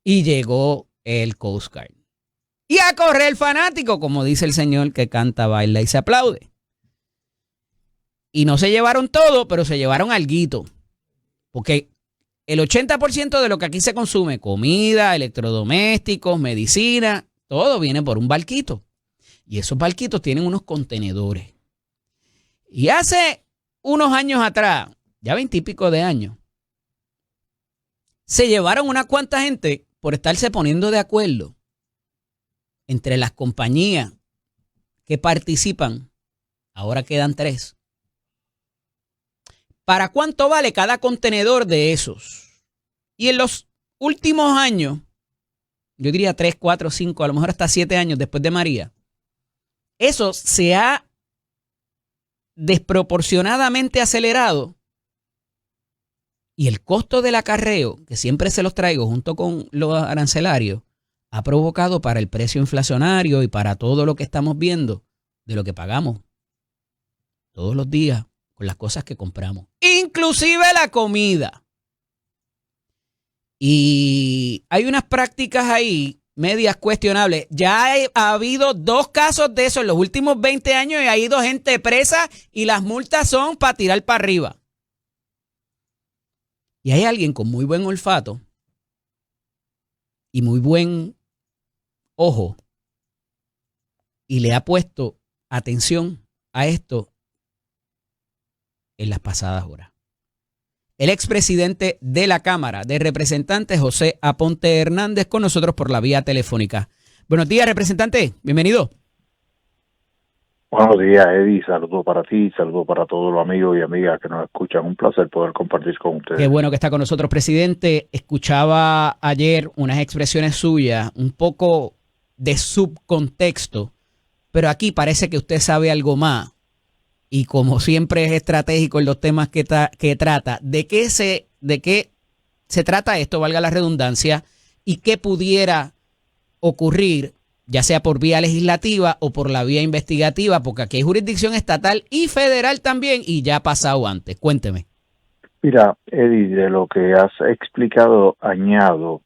S1: Y llegó el Coast Guard. Y a correr el fanático, como dice el señor que canta, baila y se aplaude. Y no se llevaron todo, pero se llevaron alguito. Porque el 80% de lo que aquí se consume, comida, electrodomésticos, medicina, todo viene por un barquito. Y esos barquitos tienen unos contenedores. Y hace unos años atrás, ya 20 y pico de años, se llevaron una cuanta gente por estarse poniendo de acuerdo entre las compañías que participan. Ahora quedan 3. ¿Para cuánto vale cada contenedor de esos? Y en los últimos años, yo diría 3, 4, 5, a lo mejor hasta 7 años después de María, eso se ha desproporcionadamente acelerado y el costo del acarreo, que siempre se los traigo junto con los arancelarios, ha provocado para el precio inflacionario y para todo lo que estamos viendo de lo que pagamos todos los días con las cosas que compramos, inclusive la comida. Y hay unas prácticas ahí medias cuestionables. Ya ha habido 2 casos de eso en los últimos 20 años y ha ido gente presa y las multas son para tirar para arriba. Y hay alguien con muy buen olfato y muy buen ojo y le ha puesto atención a esto en las pasadas horas. El expresidente de la Cámara de Representantes, José Aponte Hernández, con nosotros por la vía telefónica. Buenos días, representante. Bienvenido.
S3: Buenos días, Eddie. Saludos para ti, saludos para todos los amigos y amigas que nos escuchan. Un placer poder compartir con ustedes.
S1: Qué bueno que está con nosotros, presidente. Escuchaba ayer unas expresiones suyas, un poco de subcontexto, pero aquí parece que usted sabe algo más. Y como siempre es estratégico en los temas que trata, ¿de qué se trata esto, valga la redundancia, y qué pudiera ocurrir, ya sea por vía legislativa o por la vía investigativa? Porque aquí hay jurisdicción estatal y federal también, y ya ha pasado antes. Cuénteme.
S3: Mira, Eddie, de lo que has explicado, añado,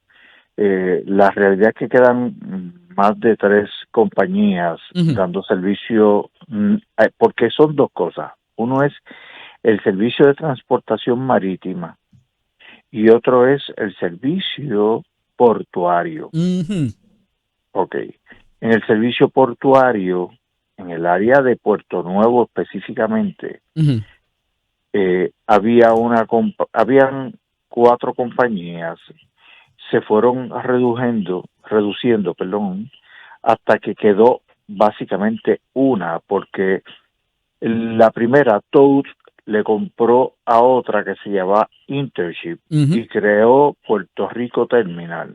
S3: la realidad es que quedan más de 3 compañías dando servicio, porque son 2 cosas. Uno es el servicio de transportación marítima y otro es el servicio portuario. Ok. En el servicio portuario, en el área de Puerto Nuevo específicamente, habían 4 compañías. Se fueron reduciendo, hasta que quedó básicamente una, porque la primera, Toad, le compró a otra que se llama Intership y creó Puerto Rico Terminal.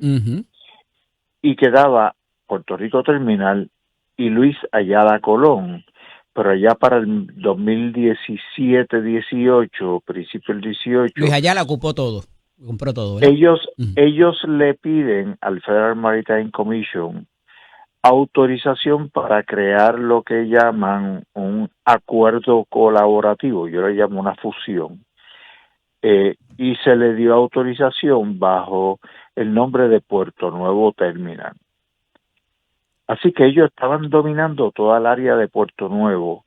S3: Y quedaba Puerto Rico Terminal y Luis Ayala Colón, pero allá para el 2017-18, principio del 18...
S1: Luis Ayala ocupó todo. Compró todo, ¿verdad?
S3: Ellos le piden al Federal Maritime Commission autorización para crear lo que llaman un acuerdo colaborativo, yo le llamo una fusión, y se le dio autorización bajo el nombre de Puerto Nuevo Terminal. Así que ellos estaban dominando toda el área de Puerto Nuevo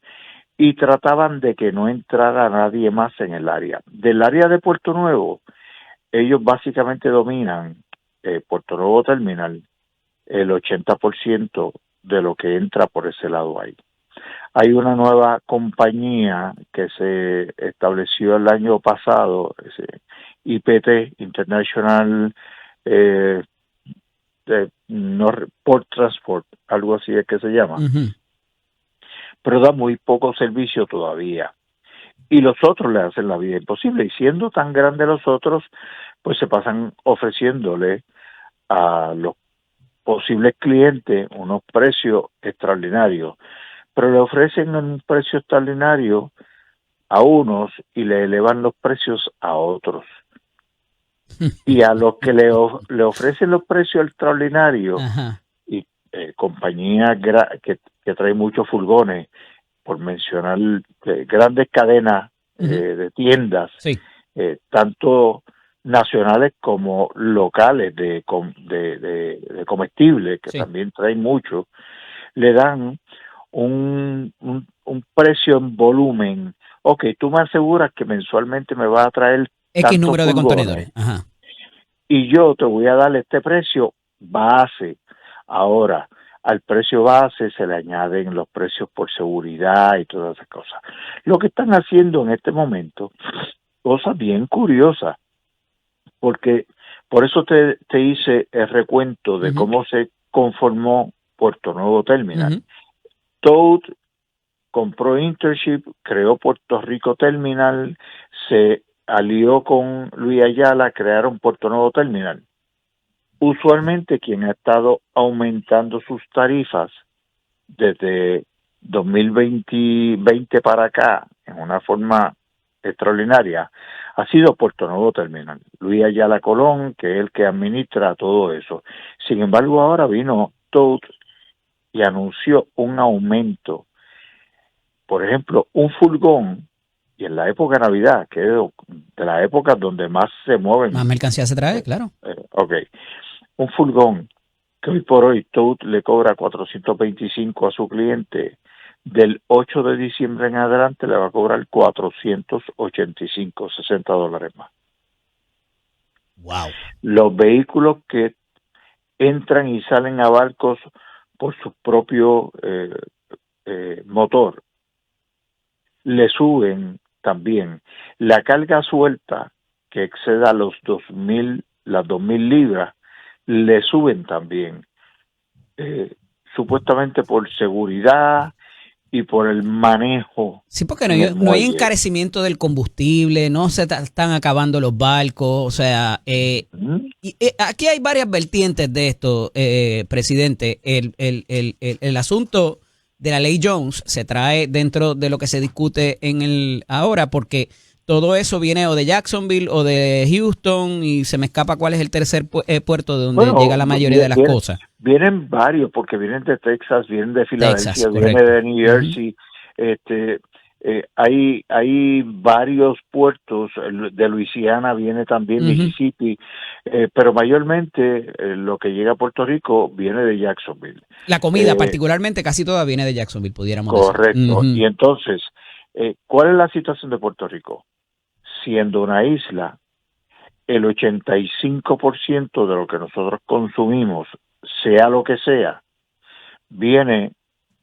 S3: y trataban de que no entrara nadie más en el área. Del área de Puerto Nuevo, ellos básicamente dominan Puerto Nuevo Terminal, el 80% de lo que entra por ese lado ahí. Hay una nueva compañía que se estableció el año pasado, IPT, International Port Transport, algo así es que se llama, pero da muy poco servicio todavía. y los otros le hacen la vida imposible. Y siendo tan grandes los otros, pues se pasan ofreciéndole a los posibles clientes unos precios extraordinarios, pero le ofrecen un precio extraordinario a unos y le elevan los precios a otros. Y a los que le ofrecen los precios extraordinarios,
S1: Ajá.
S3: y compañías que traen muchos furgones, por mencionar grandes cadenas de tiendas,
S1: Sí.
S3: tanto nacionales como locales de comestibles, que
S1: Sí.
S3: también traen mucho, le dan un precio en volumen. Ok, tú me aseguras que mensualmente me vas a traer
S1: X
S3: tantos
S1: número de
S3: furgones
S1: contenedores. Ajá.
S3: y yo te voy a dar este precio base. Ahora, al precio base se le añaden los precios por seguridad y todas esas cosas. Lo que están haciendo en este momento, cosas bien curiosas, porque por eso te hice el recuento de cómo se conformó Puerto Nuevo Terminal. Toad compró Intership, creó Puerto Rico Terminal, se alió con Luis Ayala, crearon Puerto Nuevo Terminal. Usualmente quien ha estado aumentando sus tarifas desde 2020 para acá en una forma extraordinaria ha sido Puerto Nuevo Terminal. Luis Ayala Colón, que es el que administra todo eso. Sin embargo, ahora vino Toad y anunció un aumento. Por ejemplo, un furgón, y en la época de Navidad, que es de las épocas donde más se mueven.
S1: Más mercancía se trae, claro.
S3: Ok. Un furgón que hoy por hoy Toad le cobra 425 a su cliente, del 8 de diciembre en adelante le va a cobrar 485, $60 más.
S1: Wow.
S3: Los vehículos que entran y salen a barcos por su propio motor, le suben también. La carga suelta que exceda las 2.000 libras, le suben también. Supuestamente por seguridad y por el manejo.
S1: Sí, porque no hay encarecimiento del combustible, no se están acabando los barcos, o sea, aquí hay varias vertientes de esto, presidente. El asunto de la ley Jones se trae dentro de lo que se discute en el ahora, porque todo eso viene o de Jacksonville o de Houston y se me escapa cuál es el tercer puerto de donde llega la mayoría de las cosas.
S3: Vienen varios, porque vienen de Texas, vienen de Filadelfia,
S1: Texas,
S3: vienen de New Jersey. Hay varios puertos, de Luisiana viene también, Mississippi, pero mayormente lo que llega a Puerto Rico viene de Jacksonville.
S1: La comida particularmente casi toda viene de Jacksonville, pudiéramos decir.
S3: Correcto. Y entonces, ¿cuál es la situación de Puerto Rico? Siendo una isla, el 85% de lo que nosotros consumimos, sea lo que sea, viene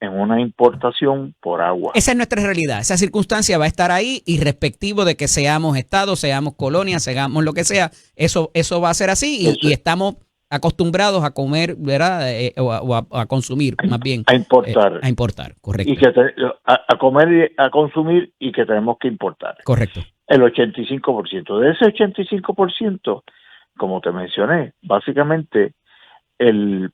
S3: en una importación por agua.
S1: Esa es nuestra realidad. Esa circunstancia va a estar ahí y respectivo de que seamos estado, seamos colonia, seamos lo que sea, eso va a ser así y estamos acostumbrados a comer, ¿verdad? O a consumir, más bien.
S3: A importar.
S1: A importar, correcto.
S3: Y a comer y a consumir y que tenemos que importar.
S1: Correcto.
S3: El 85%. De ese 85%, como te mencioné, básicamente el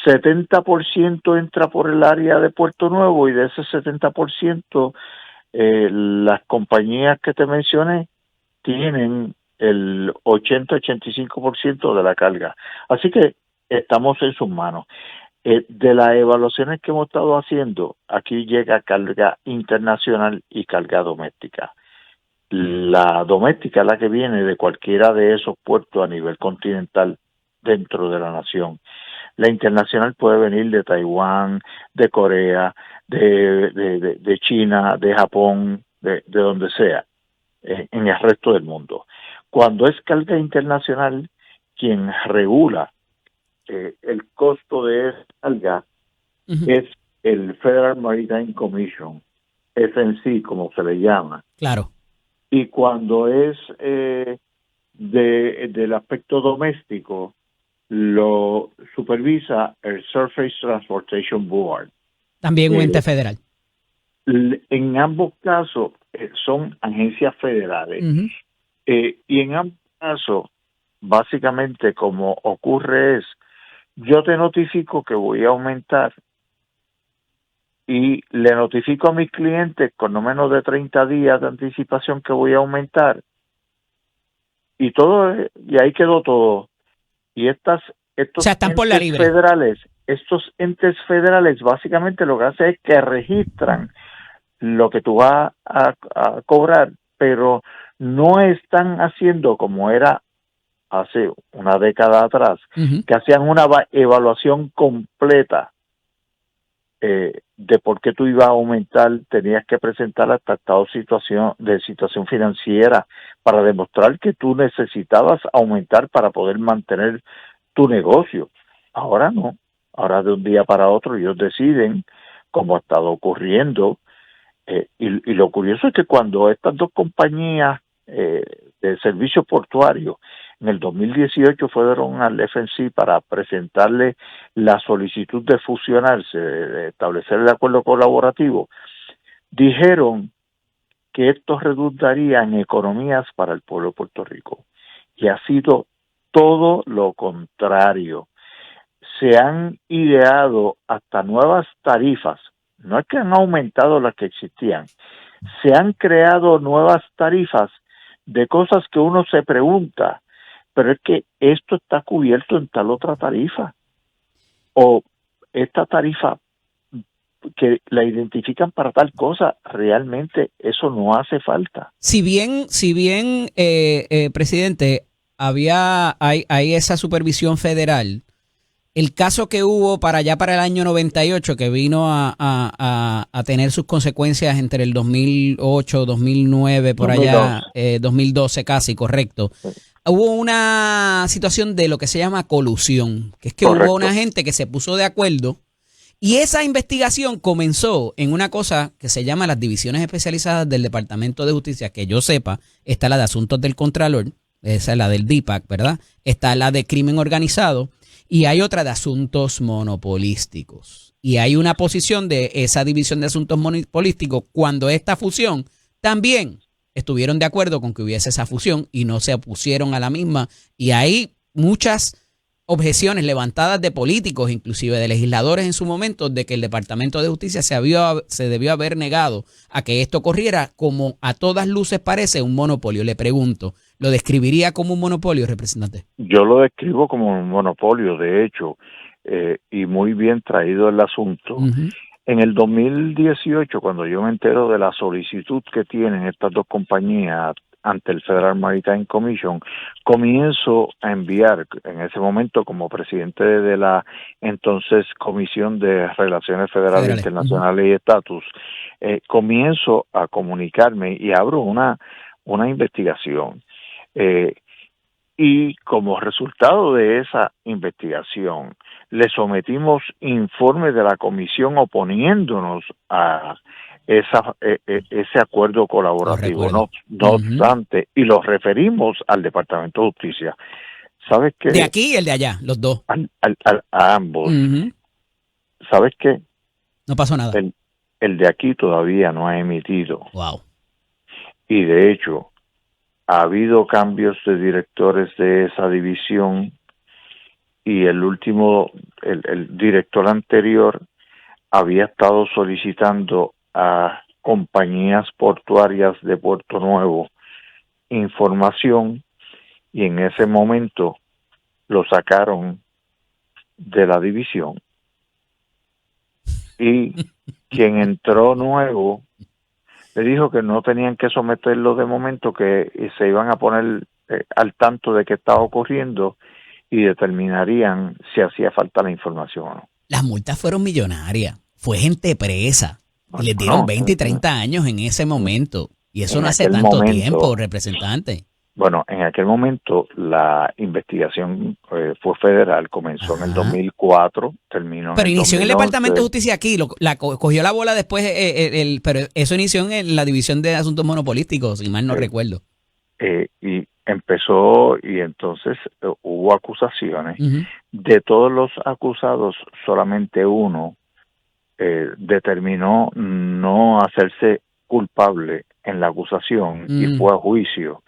S3: 70% entra por el área de Puerto Nuevo y de ese 70%, las compañías que te mencioné tienen el 80-85% de la carga. Así que estamos en sus manos. De las evaluaciones que hemos estado haciendo, aquí llega carga internacional y carga doméstica. La doméstica es la que viene de cualquiera de esos puertos a nivel continental dentro de la nación. La internacional puede venir de Taiwán, de Corea, de China, de Japón, de donde sea, en el resto del mundo. Cuando es carga internacional, quien regula el costo de esa carga es el Federal Maritime Commission, FMC, como se le llama.
S1: Claro.
S3: Y cuando es del aspecto doméstico, lo supervisa el Surface Transportation Board.
S1: También un ente federal.
S3: En ambos casos son agencias federales.
S1: Ujú.
S3: Y en ambos casos, básicamente como ocurre es, yo te notifico que voy a aumentar y le notifico a mis clientes con no menos de 30 días de anticipación que voy a aumentar y y ahí quedó todo. Y
S1: O
S3: estos
S1: sea, están por la libre.
S3: estos entes federales básicamente lo que hacen es que registran lo que tú vas a cobrar, pero no están haciendo como era hace una década atrás,
S1: Ujú.
S3: que hacían una evaluación completa de por qué tú ibas a aumentar, tenías que presentar hasta estado de situación financiera para demostrar que tú necesitabas aumentar para poder mantener tu negocio. Ahora no, ahora de un día para otro ellos deciden, como ha estado ocurriendo, y lo curioso es que cuando estas dos compañías de servicios portuarios en el 2018 fueron al FMC para presentarle la solicitud de fusionarse, de establecer el acuerdo colaborativo, dijeron que esto redundaría en economías para el pueblo de Puerto Rico. Y ha sido todo lo contrario. Se han ideado hasta nuevas tarifas, no es que han aumentado las que existían, se han creado nuevas tarifas de cosas que uno se pregunta, pero es que esto está cubierto en tal otra tarifa, o esta tarifa que la identifican para tal cosa, realmente eso no hace falta.
S1: Si bien, presidente, hay esa supervisión federal, el caso que hubo para el año 98, que vino a tener sus consecuencias entre el 2008, 2009, por
S3: 2012.
S1: allá, 2012 casi, correcto. Hubo una situación de lo que se llama colusión, que es que
S3: Correcto.
S1: hubo una gente que se puso de acuerdo y esa investigación comenzó en una cosa que se llama las divisiones especializadas del Departamento de Justicia, que yo sepa, está la de Asuntos del Contralor, esa es la del DIPAC, ¿verdad? Está la de Crimen Organizado y hay otra de Asuntos Monopolísticos. Y hay una posición de esa división de Asuntos Monopolísticos cuando esta fusión también estuvieron de acuerdo con que hubiese esa fusión y no se opusieron a la misma. Y hay muchas objeciones levantadas de políticos, inclusive de legisladores en su momento, de que el Departamento de Justicia se debió haber negado a que esto corriera, como a todas luces parece un monopolio. Le pregunto, ¿lo describiría como un monopolio, representante?
S3: Yo lo describo como un monopolio, de hecho, y muy bien traído el asunto.
S1: Uh-huh.
S3: En el 2018, cuando yo me entero de la solicitud que tienen estas dos compañías ante el Federal Maritime Commission, comienzo a enviar, en ese momento como presidente de la entonces Comisión de Relaciones Federales Internacionales y Estatus, comienzo a comunicarme y abro una investigación. Y como resultado de esa investigación, le sometimos informes de la comisión oponiéndonos a ese acuerdo colaborativo. No obstante, y lo referimos al Departamento de Justicia. ¿Sabes qué?
S1: De aquí y el de allá, los dos.
S3: A ambos. ¿Sabes qué?
S1: No pasó nada.
S3: El de aquí todavía no ha emitido.
S1: Wow.
S3: Y de hecho, ha habido cambios de directores de esa división y el director anterior había estado solicitando a compañías portuarias de Puerto Nuevo información y en ese momento lo sacaron de la división y quien entró nuevo le dijo que no tenían que someterlo de momento, que se iban a poner al tanto de qué estaba ocurriendo y determinarían si hacía falta la información o no.
S1: Las multas fueron millonarias. Fue gente presa. Y les dieron 20 y 30 años en ese momento. Y eso no hace tanto tiempo, representante.
S3: Bueno, en aquel momento la investigación fue federal, comenzó en el 2004, terminó
S1: pero
S3: en el 2011.
S1: Inició en el Departamento de Justicia aquí, cogió la bola después, pero eso inició en la División de Asuntos Monopolísticos, si mal no recuerdo.
S3: Y empezó, y entonces hubo acusaciones. De todos los acusados, solamente uno determinó no hacerse culpable en la acusación y fue a juicio.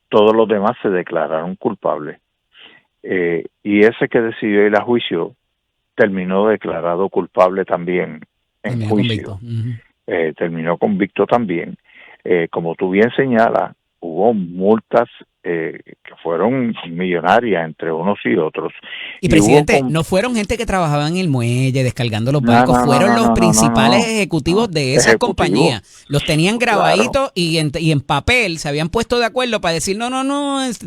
S3: Todos los demás se declararon culpables. Y ese que decidió ir a juicio terminó declarado culpable también en juicio. Terminó convicto también. Como tú bien señalas, hubo multas que fueron millonarias entre unos y otros.
S1: Y presidente, no fueron gente que trabajaba en el muelle descargando los barcos, fueron los principales ejecutivos de esas compañías. Los tenían grabaditos y en papel se habían puesto de acuerdo para decir, no,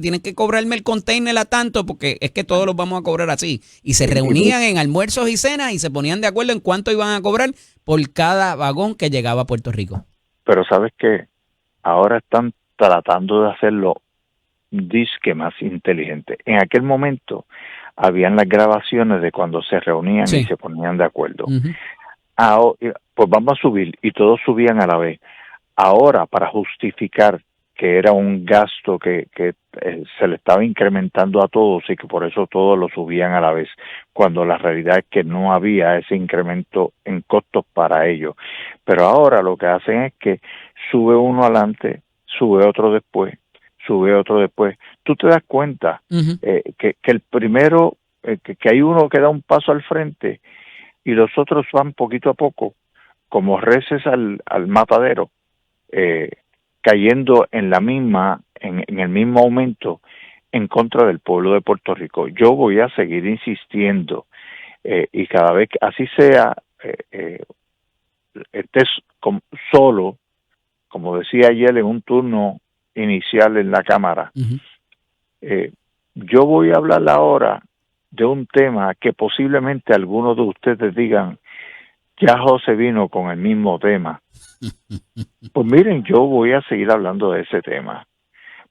S1: tienen que cobrarme el container a tanto porque es que todos los vamos a cobrar así. Y se reunían en almuerzos y cenas y se ponían de acuerdo en cuánto iban a cobrar por cada vagón que llegaba a Puerto Rico.
S3: Pero ¿sabes qué? Ahora están tratando de hacerlo disque más inteligente. En aquel momento habían las grabaciones de cuando se reunían y se ponían de acuerdo. Ahora, pues vamos a subir, y todos subían a la vez. Ahora, para justificar que era un gasto que se le estaba incrementando a todos y que por eso todos lo subían a la vez, cuando la realidad es que no había ese incremento en costos para ellos. Pero ahora lo que hacen es que sube uno adelante, sube otro después, sube otro después. Tú te das cuenta que el primero, que hay uno que da un paso al frente y los otros van poquito a poco, como reces al matadero, cayendo en el mismo aumento en contra del pueblo de Puerto Rico. Yo voy a seguir insistiendo y cada vez que así sea, estés solo, como decía ayer en un turno inicial en la Cámara, yo voy a hablar ahora de un tema que posiblemente algunos de ustedes digan, ya José vino con el mismo tema. Pues miren, yo voy a seguir hablando de ese tema,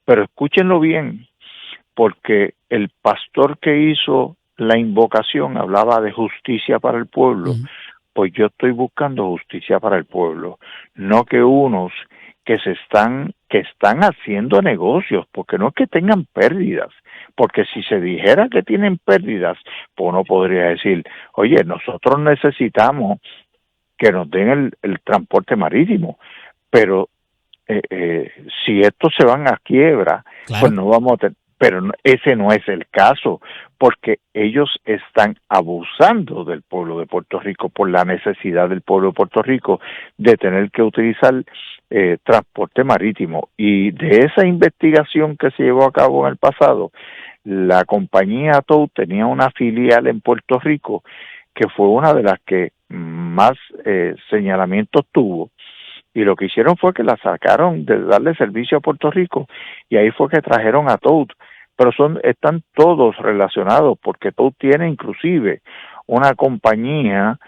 S3: pero escúchenlo bien, porque el pastor que hizo la invocación hablaba de justicia para el pueblo. Pues yo estoy buscando justicia para el pueblo, no que unos que están haciendo negocios, porque no es que tengan pérdidas, porque si se dijera que tienen pérdidas, pues uno podría decir, oye, nosotros necesitamos que nos den el transporte marítimo, pero si estos se van a quiebra, pues no vamos a tener. Pero ese no es el caso, porque ellos están abusando del pueblo de Puerto Rico por la necesidad del pueblo de Puerto Rico de tener que utilizar transporte marítimo. Y de esa investigación que se llevó a cabo en el pasado, la compañía TOW tenía una filial en Puerto Rico que fue una de las que más señalamientos tuvo. Y lo que hicieron fue que la sacaron de darle servicio a Puerto Rico y ahí fue que trajeron a TOW. Pero están todos relacionados porque TOW tiene inclusive una compañía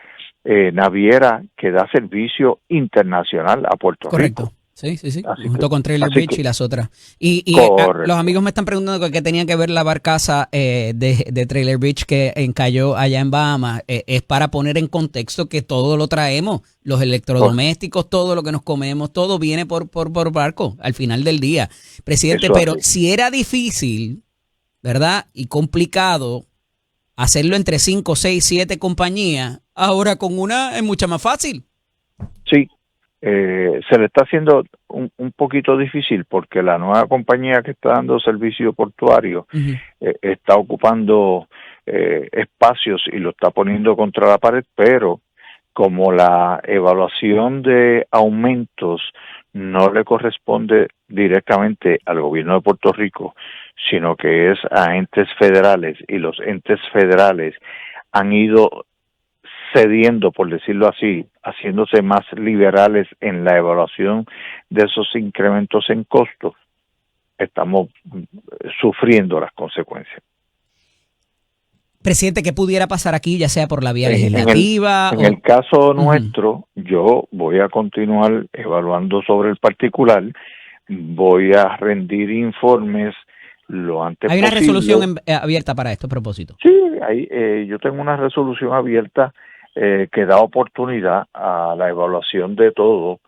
S3: naviera que da servicio internacional a Puerto Rico.
S1: Sí. Junto con Trailer Beach y las otras. Y los amigos me están preguntando qué tenía que ver la barcaza de Trailer Beach que encalló allá en Bahamas. Es para poner en contexto que todo lo traemos, los electrodomésticos, todo lo que nos comemos, todo viene por barco al final del día. Presidente, pero si era difícil, ¿verdad? Y complicado hacerlo entre 5, 6, 7 compañías, ahora con una es mucho más fácil.
S3: Sí. Se le está haciendo un poquito difícil porque la nueva compañía que está dando servicio portuario está ocupando espacios y lo está poniendo contra la pared, pero como la evaluación de aumentos no le corresponde directamente al gobierno de Puerto Rico, sino que es a entes federales, y los entes federales han ido cediendo, por decirlo así, haciéndose más liberales en la evaluación de esos incrementos en costos, estamos sufriendo las consecuencias.
S1: Presidente, ¿qué pudiera pasar aquí, ya sea por la vía legislativa?
S3: En el caso nuestro, yo voy a continuar evaluando sobre el particular, voy a rendir informes lo antes posible.
S1: ¿Hay una resolución abierta para esto, a propósito?
S3: Sí, yo tengo una resolución abierta que da oportunidad a la evaluación de todo.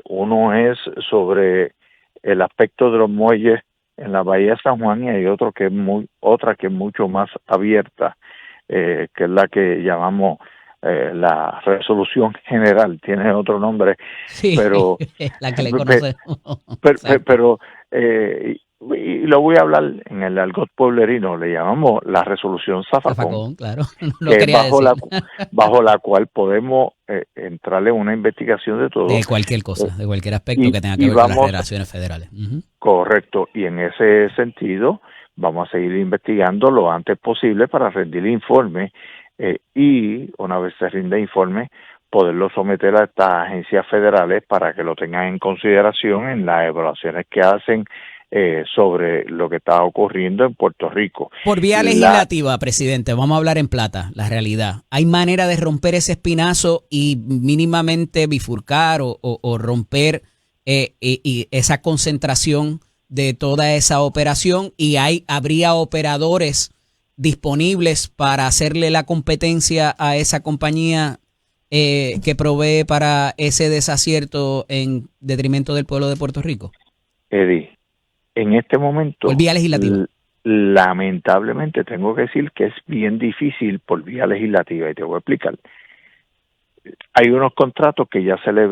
S3: Uno es sobre el aspecto de los muelles en la Bahía de San Juan y hay otra que es mucho más abierta, que es la que llamamos la resolución general, tiene otro nombre,
S1: Sí,
S3: pero
S1: la que le conocemos.
S3: pero y lo voy a hablar en el argot pueblerino, le llamamos la resolución Zafacón,
S1: Zafacón, claro, no
S3: que es
S1: quería decir.
S3: bajo la cual podemos entrarle una investigación de todo.
S1: De cualquier cosa, de cualquier aspecto que tenga que
S3: y
S1: ver con las
S3: vamos,
S1: relaciones federales. Ujú.
S3: correcto, y en ese sentido vamos a seguir investigando lo antes posible para rendir informe y una vez se rinde informe poderlo someter a estas agencias federales para que lo tengan en consideración en las evaluaciones que hacen sobre lo que está ocurriendo en Puerto Rico.
S1: Por vía legislativa, presidente, vamos a hablar en plata, la realidad. ¿Hay manera de romper ese espinazo y mínimamente bifurcar o romper y esa concentración de toda esa operación? ¿Y habría operadores disponibles para hacerle la competencia a esa compañía que provee para ese desacierto en detrimento del pueblo de Puerto Rico?
S3: Eddie, en este momento,
S1: por vía legislativa,
S3: lamentablemente tengo que decir que es bien difícil por vía legislativa, y te voy a explicar. Hay unos contratos que ya se le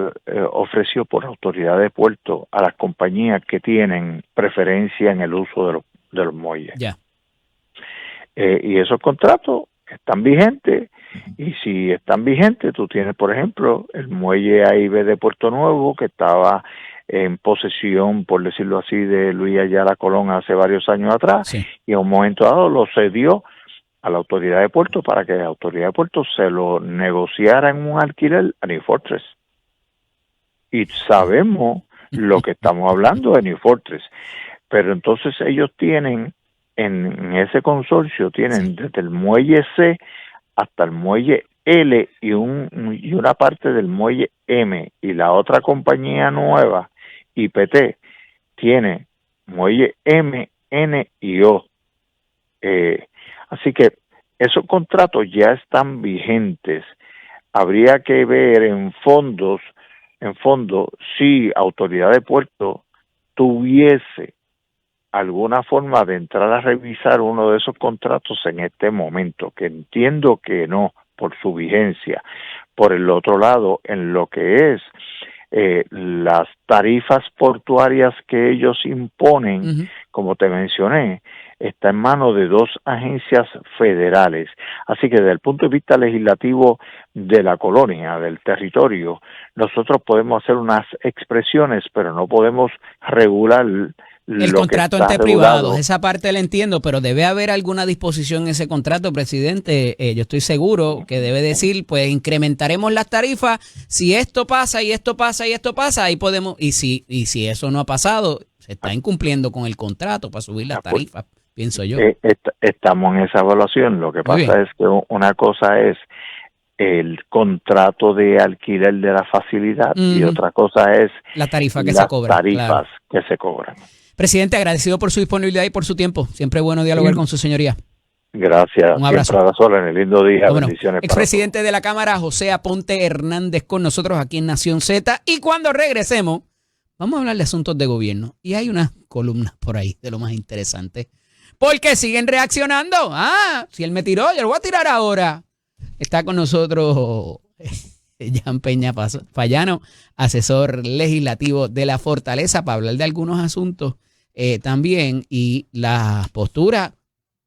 S3: ofreció por autoridad de puerto a las compañías que tienen preferencia en el uso de los muelles.
S1: Ya.
S3: Y esos contratos están vigentes, y si están vigentes, tú tienes, por ejemplo, el muelle AIB de Puerto Nuevo, que estaba en posesión, por decirlo así, de Luis Ayala Colón hace varios años atrás,
S1: Sí.
S3: y en un momento dado lo cedió a la autoridad de puerto para que la autoridad de puerto se lo negociara en un alquiler a New Fortress. Y sabemos lo que estamos hablando de New Fortress. Pero entonces ellos tienen, en ese consorcio, tienen desde el muelle C hasta el muelle L y una parte del muelle M, y la otra compañía nueva, IPT, tiene muelle M, N y O. Así que esos contratos ya están vigentes. Habría que ver en fondo, si autoridad de puerto tuviese alguna forma de entrar a revisar uno de esos contratos en este momento, que entiendo que no, por su vigencia. Por el otro lado, en lo que es las tarifas portuarias que ellos imponen, como te mencioné, está en manos de dos agencias federales. Así que desde el punto de vista legislativo de la colonia, del territorio, nosotros podemos hacer unas expresiones, pero no podemos regular
S1: el contrato entre privados. Esa parte la entiendo, pero debe haber alguna disposición en ese contrato, presidente. Yo estoy seguro que debe decir, pues incrementaremos las tarifas si esto pasa y esto pasa y esto pasa, ahí podemos, y si eso no ha pasado, se está incumpliendo con el contrato para subir las tarifas, pienso yo.
S3: Estamos en esa evaluación. Lo que pasa es que una cosa es el contrato de alquiler de la facilidad y otra cosa es
S1: la tarifa que se cobra.
S3: Tarifas que se cobran.
S1: Presidente, agradecido por su disponibilidad y por su tiempo. Siempre es bueno dialogar con su señoría.
S3: Gracias.
S1: Un abrazo.
S3: Siempre a la sola, en el lindo día.
S1: Bueno,
S3: bendiciones.
S1: expresidente de la Cámara, José Aponte Hernández, con nosotros aquí en Nación Z. Y cuando regresemos, vamos a hablar de asuntos de gobierno. Y hay unas columnas por ahí de lo más interesante. Porque siguen reaccionando. Si él me tiró, yo lo voy a tirar ahora. Está con nosotros Jan Peña Payano, asesor legislativo de la Fortaleza, para hablar de algunos asuntos también, y la postura,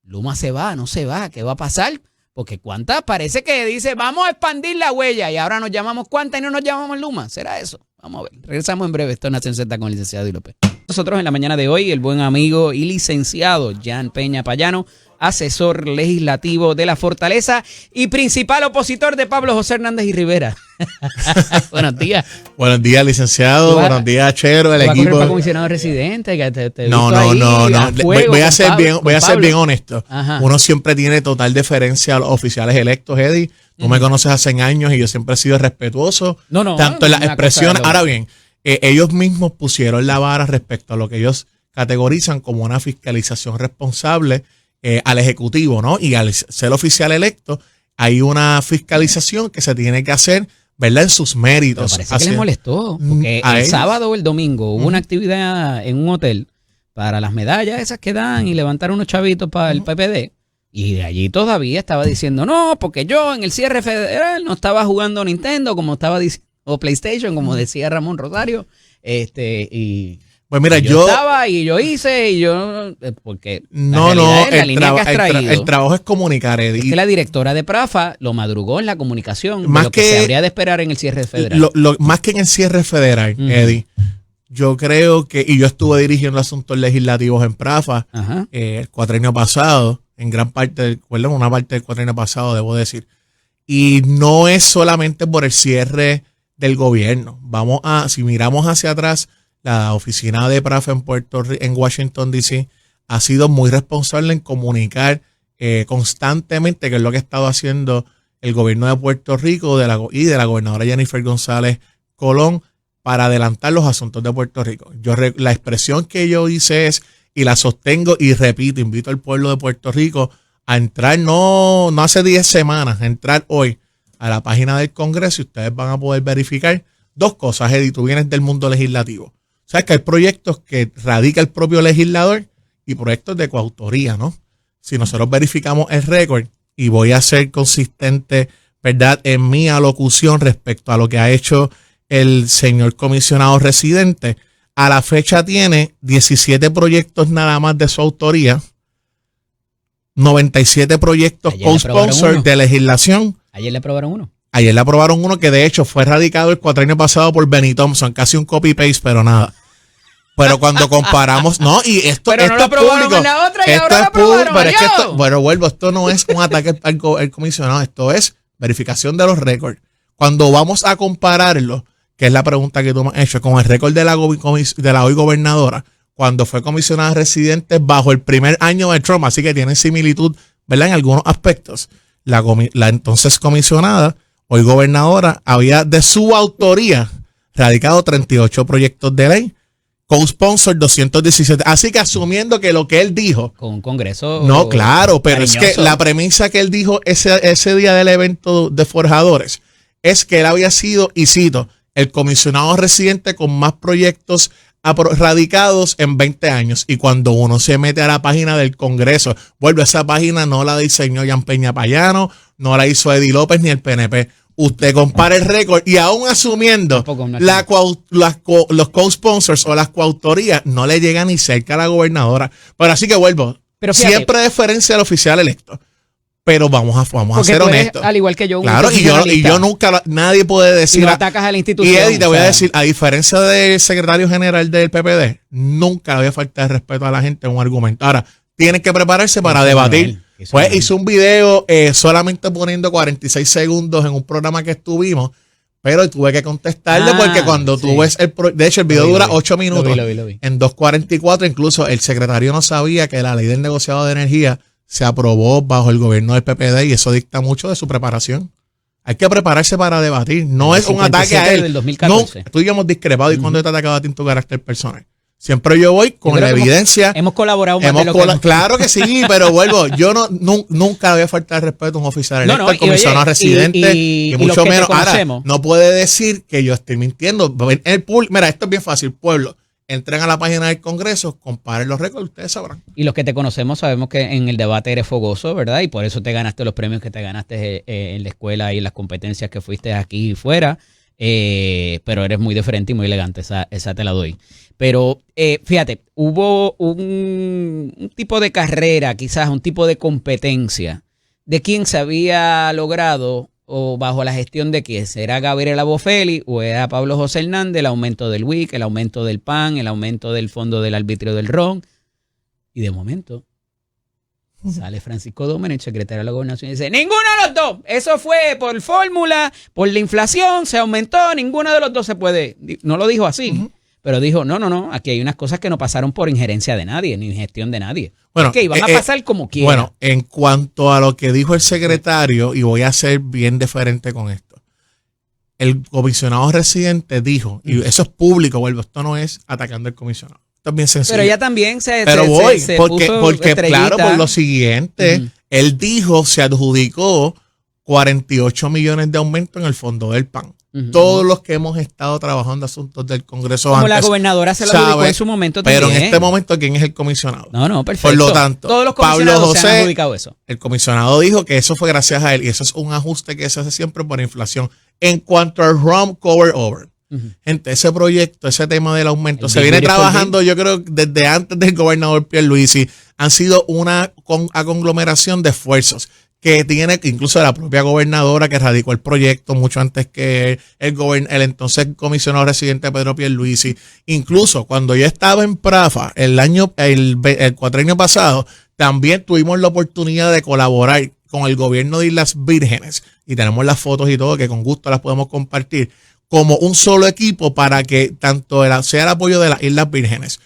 S1: Luma se va, no se va, ¿qué va a pasar? Porque cuántas, parece que dice, vamos a expandir la huella, y ahora nos llamamos cuántas y no nos llamamos Luma. ¿Será eso? Vamos a ver. Regresamos en breve. Esto es Nación Z con el licenciado Eddie López. Nosotros en la mañana de hoy, el buen amigo y licenciado Jan Peña Payano, asesor legislativo de la Fortaleza y principal opositor de Pablo José Hernández y Rivera. Buenos días.
S4: Buenos días, licenciado. Buenos días, Chero, el equipo.
S1: Para comisionado residente.
S4: No. Voy a ser bien honesto. Ajá. Uno siempre tiene total deferencia a los oficiales electos, Eddie. Tú me conoces hace años y yo siempre he sido respetuoso. Tanto en la expresión. Ahora bien, ellos mismos pusieron la vara respecto a lo que ellos categorizan como una fiscalización responsable al Ejecutivo, ¿no? Y al ser oficial electo, hay una fiscalización que se tiene que hacer, ¿verdad?, en sus méritos.
S1: Pero parece que les molestó, porque el sábado o el domingo hubo una actividad en un hotel para las medallas esas que dan y levantar unos chavitos para el PPD. Y de allí todavía estaba diciendo, no, porque yo en el cierre federal no estaba jugando Nintendo como estaba diciendo, o PlayStation, como decía Ramón Rosario. Y
S4: pues mira,
S1: yo estaba y yo hice y yo, porque
S4: el trabajo es comunicar, Eddie.
S1: Es que la directora de Prafa lo madrugó en la comunicación, más de lo que se habría de esperar en el cierre federal.
S4: Más que en el cierre federal, Eddie, yo creo que, y yo estuve dirigiendo asuntos legislativos en Prafa el cuatrienio pasado, en gran parte, una parte del cuatrienio pasado, debo decir. Y no es solamente por el cierre del gobierno. Si miramos hacia atrás, la oficina de Prafa en Washington, D.C., ha sido muy responsable en comunicar constantemente, que es lo que ha estado haciendo el gobierno de Puerto Rico y de la gobernadora Jennifer González Colón para adelantar los asuntos de Puerto Rico. La expresión que yo hice es, y la sostengo y repito, invito al pueblo de Puerto Rico a entrar, no hace 10 semanas, a entrar hoy a la página del Congreso y ustedes van a poder verificar dos cosas, Eddie. Tú vienes del mundo legislativo. Sabes que hay proyectos que radica el propio legislador y proyectos de coautoría, ¿no? Si nosotros verificamos el récord, y voy a ser consistente, ¿verdad?, en mi alocución respecto a lo que ha hecho el señor comisionado residente, a la fecha tiene 17 proyectos nada más de su autoría, 97 proyectos co-sponsor de legislación.
S1: Ayer le aprobaron uno.
S4: Ayer le aprobaron uno que de hecho fue radicado el cuatrienio pasado por Benny Thompson, casi un copy-paste, pero nada. Pero cuando comparamos, no, y esto es público. Esto es público, pero es que esto no es un ataque al comisionado, esto es verificación de los récords. Cuando vamos a compararlo, que es la pregunta que tú me has hecho, con el récord de la hoy gobernadora, cuando fue comisionada residente bajo el primer año de Trump, así que tienen similitud, ¿verdad?, en algunos aspectos. La entonces comisionada, hoy gobernadora, había de su autoría radicado 38 proyectos de ley, co-sponsor 217. Así que asumiendo que lo que él dijo.
S1: Con un congreso.
S4: No, claro, pero cariñoso. Es que la premisa que él dijo ese día del evento de forjadores es que él había sido, y cito, el comisionado residente con más proyectos radicados en 20 años. Y cuando uno se mete a la página del Congreso, esa página no la diseñó Jan Peña Payano, no la hizo Eddie López ni el PNP. Usted compara el récord y aún asumiendo los co-sponsors o las coautorías, no le llega ni cerca a la gobernadora. Pero así que vuelvo. Pero fíjate, siempre deferencia al oficial electo. Pero vamos a ser honestos.
S1: Al igual que yo.
S4: Claro, y yo nunca, nadie puede decir.
S1: Y no atacas a la institución.
S4: Y Eddie, te voy a decir, a diferencia del secretario general del PPD, nunca le voy a faltar respeto a la gente en un argumento. Ahora, tienes que prepararse para debatir. Pues hizo un video solamente poniendo 46 segundos en un programa que estuvimos, pero tuve que contestarle porque cuando tú ves de hecho el video dura 8 minutos.
S1: Lo vi.
S4: En 2:44 incluso el secretario no sabía que la ley del negociado de energía se aprobó bajo el gobierno del PPD y eso dicta mucho de su preparación. Hay que prepararse para debatir. No es un ataque a él.
S1: Del 2014.
S4: No, tú y yo hemos discrepado y cuando te ha atacado a ti en tu carácter personal. Siempre yo voy con la evidencia.
S1: Hemos colaborado más
S4: Claro que sí, pero vuelvo. Yo nunca le voy a faltar respeto a un oficial electo, al comisionado residente, y mucho menos. Ahora, no puede decir que yo estoy mintiendo. Mira, esto es bien fácil, pueblo. Entren a la página del Congreso, comparen los récords, ustedes sabrán.
S1: Y los que te conocemos sabemos que en el debate eres fogoso, ¿verdad? Y por eso te ganaste los premios que te ganaste en la escuela y en las competencias que fuiste aquí y fuera. Pero eres muy diferente y muy elegante, esa te la doy. Pero fíjate, hubo un tipo de carrera, quizás un tipo de competencia de quién se había logrado o bajo la gestión de quién. ¿Era Gabriela Boffelli o era Pablo José Hernández el aumento del WIC, el aumento del PAN, el aumento del fondo del arbitrio del RON? Y de momento sale Francisco Domenech, secretario de la Gobernación, y dice, ninguno de los dos, eso fue por fórmula, por la inflación, se aumentó, ninguno de los dos se puede. No lo dijo así, pero dijo, no, aquí hay unas cosas que no pasaron por injerencia de nadie, ni gestión de nadie. Bueno, es que iban a pasar como quieran.
S4: Bueno, en cuanto a lo que dijo el secretario, y voy a ser bien diferente con esto, el comisionado residente dijo, y eso es público, vuelvo, esto no es atacando al comisionado. Esto es bien sencillo.
S1: Pero ella también se
S4: porque claro, por lo siguiente, él dijo, se adjudicó 48 millones de aumento en el fondo del PAN. Todos los que hemos estado trabajando asuntos del Congreso
S1: como
S4: antes,
S1: la gobernadora se lo adjudicó en su momento
S4: pero
S1: también.
S4: En este momento, ¿quién es el comisionado?
S1: No, perfecto.
S4: Por lo tanto,
S1: todos los comisionados
S4: Pablo José,
S1: se han adjudicado eso.
S4: El comisionado dijo que eso fue gracias a él y eso es un ajuste que se hace siempre por inflación. En cuanto al ROM Cover Over, gente, ese proyecto, ese tema del aumento, se viene trabajando, yo creo, desde antes del gobernador Pierluisi. Han sido una conglomeración de esfuerzos que tiene incluso la propia gobernadora que radicó el proyecto mucho antes que el entonces comisionado residente Pedro Pierluisi. Incluso cuando yo estaba en Prafa el cuatrienio pasado, también tuvimos la oportunidad de colaborar con el gobierno de Islas Vírgenes y tenemos las fotos y todo que con gusto las podemos compartir como un solo equipo para que tanto sea el apoyo de las Islas Vírgenes,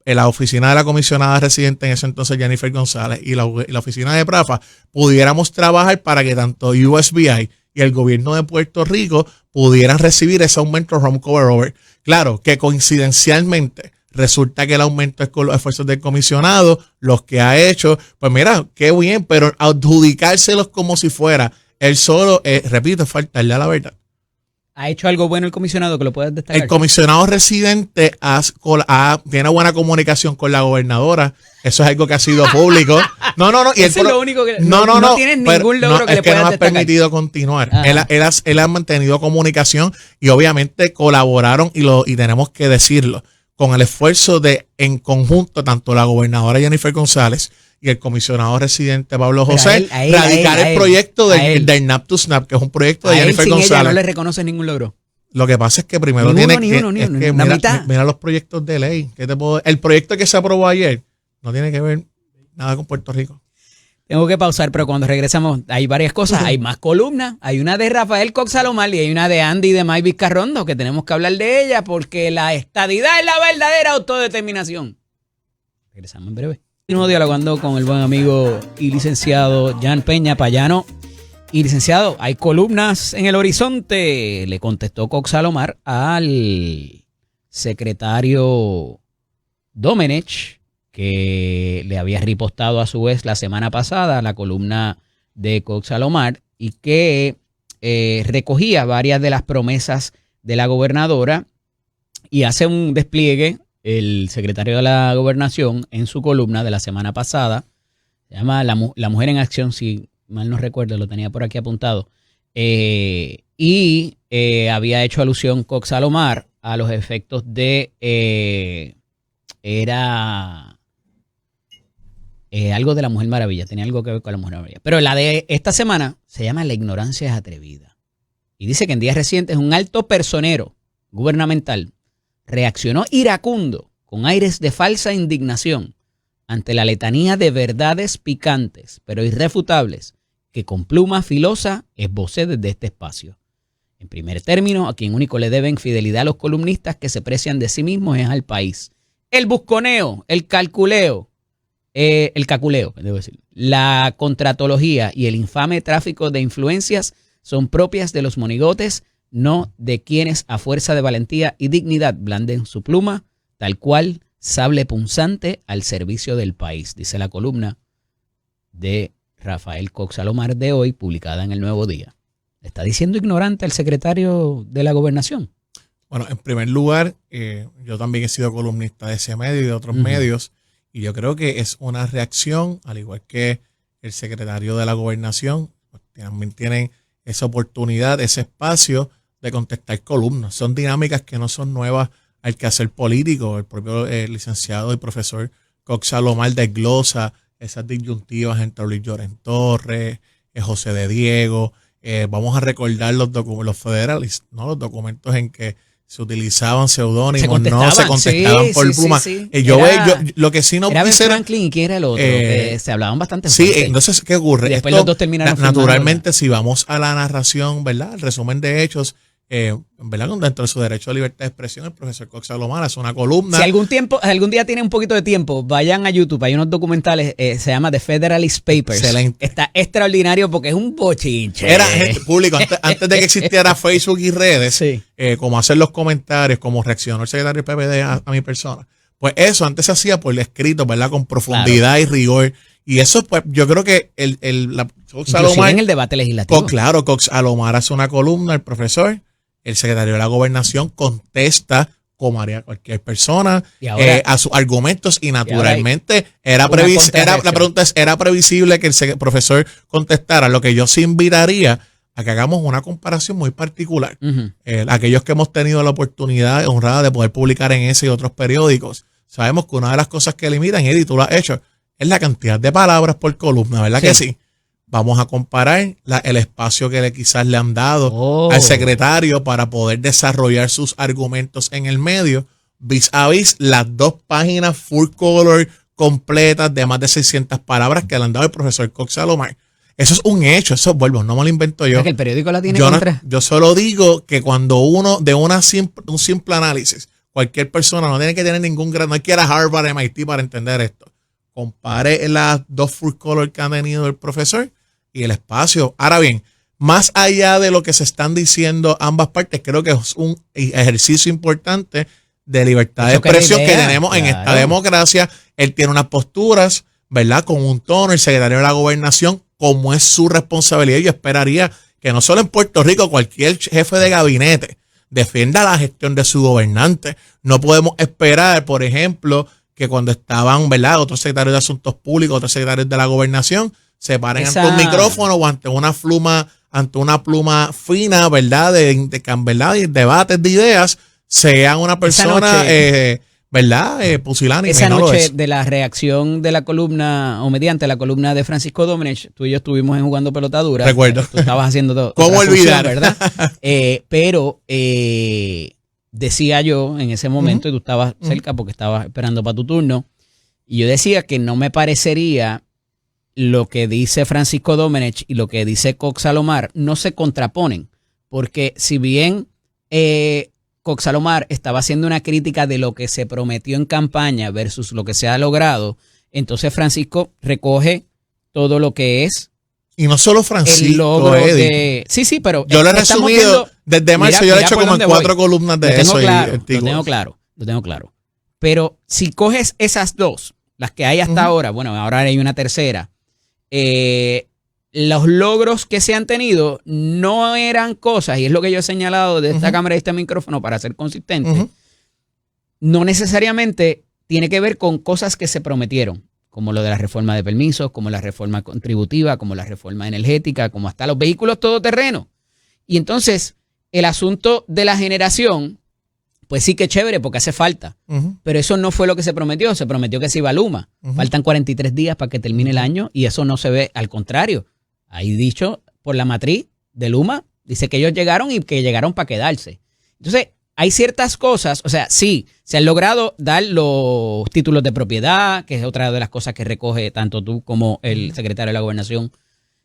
S4: en la oficina de la comisionada residente en ese entonces Jennifer González y la oficina de Prafa pudiéramos trabajar para que tanto USBI y el gobierno de Puerto Rico pudieran recibir ese aumento home cover over. Claro que coincidencialmente resulta que el aumento es con los esfuerzos del comisionado, los que ha hecho, pues mira, qué bien, pero adjudicárselos como si fuera él solo, repito, faltarle a la verdad.
S1: ¿Ha hecho algo bueno el comisionado que lo puedas destacar?
S4: El comisionado residente tiene buena comunicación con la gobernadora. Eso es algo que ha sido público. No. Y
S1: eso es lo único que
S4: no
S1: tienes ningún logro que le puedas destacar. Es que no
S4: ha permitido continuar. Él ha mantenido comunicación y obviamente colaboraron y tenemos que decirlo con el esfuerzo de en conjunto tanto la gobernadora Jennifer González y el comisionado residente Pablo José radicar el proyecto del NAP to SNAP, que es un proyecto de Jennifer González.
S1: Ella no le reconoce ningún logro.
S4: Lo que pasa es que primero mira los proyectos de ley. El proyecto que se aprobó ayer no tiene que ver nada con Puerto Rico.
S1: Tengo que pausar, pero cuando regresamos hay varias cosas. Hay más columnas. Hay una de Rafael Cox Salomar y hay una de Andy de May Vizcarrondo que tenemos que hablar de ella porque la estadidad es la verdadera autodeterminación. Regresamos en breve. Continuamos dialogando con el buen amigo y licenciado Jan Peña Payano. Y licenciado, hay columnas en el horizonte. Le contestó Cox Salomar al secretario Domenech, que le había ripostado a su vez la semana pasada la columna de Cox Salomar y que recogía varias de las promesas de la gobernadora y hace un despliegue el secretario de la Gobernación en su columna de la semana pasada. Se llama La Mujer en Acción, si mal no recuerdo, lo tenía por aquí apuntado. Y había hecho alusión Cox Salomar a los efectos de algo de la Mujer Maravilla, tenía algo que ver con la Mujer Maravilla. Pero la de esta semana se llama La ignorancia es atrevida. Y dice que en días recientes un alto personero gubernamental reaccionó iracundo, con aires de falsa indignación, ante la letanía de verdades picantes, pero irrefutables, que con pluma filosa esbocé desde este espacio. En primer término, a quien único le deben fidelidad a los columnistas que se precian de sí mismos es al país. El busconeo, el caculeo, debo decir, la contratología y el infame tráfico de influencias son propias de los monigotes, no de quienes a fuerza de valentía y dignidad blanden su pluma, tal cual sable punzante al servicio del país, dice la columna de Rafael Cox Salomar de hoy, publicada en El Nuevo Día. ¿Está diciendo ignorante al secretario de la Gobernación?
S4: Bueno, en primer lugar, yo también he sido columnista de ese medio y de otros medios, y yo creo que es una reacción, al igual que el secretario de la Gobernación, pues, también tienen esa oportunidad, ese espacio de contestar columnas. Son dinámicas que no son nuevas al quehacer político. El propio licenciado y profesor Cox Salomar desglosa esas disyuntivas entre Luis Llorén Torres, José de Diego. Vamos a recordar los federales, ¿no? Los documentos en que se utilizaban seudónimos, no se contestaban por pluma. Yo lo que sí no
S1: era Ben Franklin y quién era el otro, que se hablaban bastante fuerte.
S4: Sí, entonces, ¿qué ocurre?
S1: Y después los dos terminaron
S4: naturalmente, si vamos a la narración, ¿verdad? El resumen de hechos, ¿verdad? Dentro de su derecho a libertad de expresión, el profesor Cox Salomar hace una columna.
S1: Si algún día tienen un poquito de tiempo, vayan a YouTube, hay unos documentales, se llama The Federalist Papers. Excelente. Está extraordinario porque es un bochinche.
S4: Era público, antes de que existiera Facebook y redes,
S1: sí.
S4: Como hacer los comentarios, como reaccionó el secretario del PPD a mi persona. Pues eso antes se hacía por el escrito, ¿verdad? Con profundidad y rigor. Y eso, pues, yo creo que Cox Salomar,
S1: en el debate legislativo.
S4: Cox Salomar hace una columna, el profesor, el secretario de la Gobernación contesta como haría cualquier persona a sus argumentos y naturalmente la pregunta es, ¿era previsible que el profesor contestara? Lo que yo sí invitaría a que hagamos una comparación muy particular. Aquellos que hemos tenido la oportunidad honrada de poder publicar en ese y otros periódicos, sabemos que una de las cosas que limitan, Eddie, tú lo has hecho, es la cantidad de palabras por columna, ¿verdad que sí? Vamos a comparar el espacio que quizás le han dado al secretario para poder desarrollar sus argumentos en el medio, vis a vis las 2 páginas full color completas de más de 600 palabras que le han dado el profesor Cox Salomar. Eso es un hecho, eso vuelvo, no me lo invento yo.
S1: ¿Es que el periódico la tiene
S4: yo solo digo que cuando uno de un simple análisis, cualquier persona no tiene que tener ningún grado, no hay que ir a Harvard, MIT para entender esto. Compare las 2 full color que ha tenido el profesor y el espacio. Ahora bien, más allá de lo que se están diciendo ambas partes, creo que es un ejercicio importante de libertad de expresión que tenemos en esta democracia. Él tiene unas posturas, ¿verdad? Con un tono, el secretario de la Gobernación, como es su responsabilidad. Yo esperaría que no solo en Puerto Rico, cualquier jefe de gabinete defienda la gestión de su gobernante. No podemos esperar, por ejemplo, que cuando estaban, ¿verdad?, otros secretarios de Asuntos Públicos, otros secretarios de la Gobernación, se paren ante un micrófono o ante una pluma fina, ¿verdad?, de debates de ideas, sean una persona, ¿verdad?, pusilánime.
S1: Esa noche de la reacción de la columna, o mediante la columna de Francisco Domenech, tú y yo estuvimos en Jugando Pelota Dura.
S4: Recuerdo.
S1: Tú estabas haciendo todo.
S4: ¿Cómo olvidar?
S1: ¿Verdad? Pero decía yo en ese momento, y tú estabas cerca porque estabas esperando para tu turno, y yo decía que no me parecería lo que dice Francisco Domenech y lo que dice Cox Salomar no se contraponen, porque si bien Cox Salomar estaba haciendo una crítica de lo que se prometió en campaña versus lo que se ha logrado, entonces Francisco recoge todo lo que es.
S4: Y no solo Francisco,
S1: el logro de... Sí, pero...
S4: Yo lo he resumido desde marzo, yo le he hecho como en 4 columnas de eso.
S1: Lo tengo claro. Pero si coges esas 2, las que hay hasta ahora, bueno, ahora hay una tercera, los logros que se han tenido no eran cosas, y es lo que yo he señalado de esta cámara y este micrófono para ser consistente, no necesariamente tiene que ver con cosas que se prometieron, como lo de la reforma de permisos, como la reforma contributiva, como la reforma energética, como hasta los vehículos todoterreno. Y entonces, el asunto de la generación, pues sí que chévere porque hace falta, pero eso no fue lo que se prometió. Se prometió que se iba a Luma. Faltan 43 días para que termine el año y eso no se ve, al contrario. Ahí dicho por la matriz de Luma, dice que ellos llegaron y que llegaron para quedarse. Entonces, hay ciertas cosas, o sea, sí, se han logrado dar los títulos de propiedad, que es otra de las cosas que recoge tanto tú como el secretario de la Gobernación.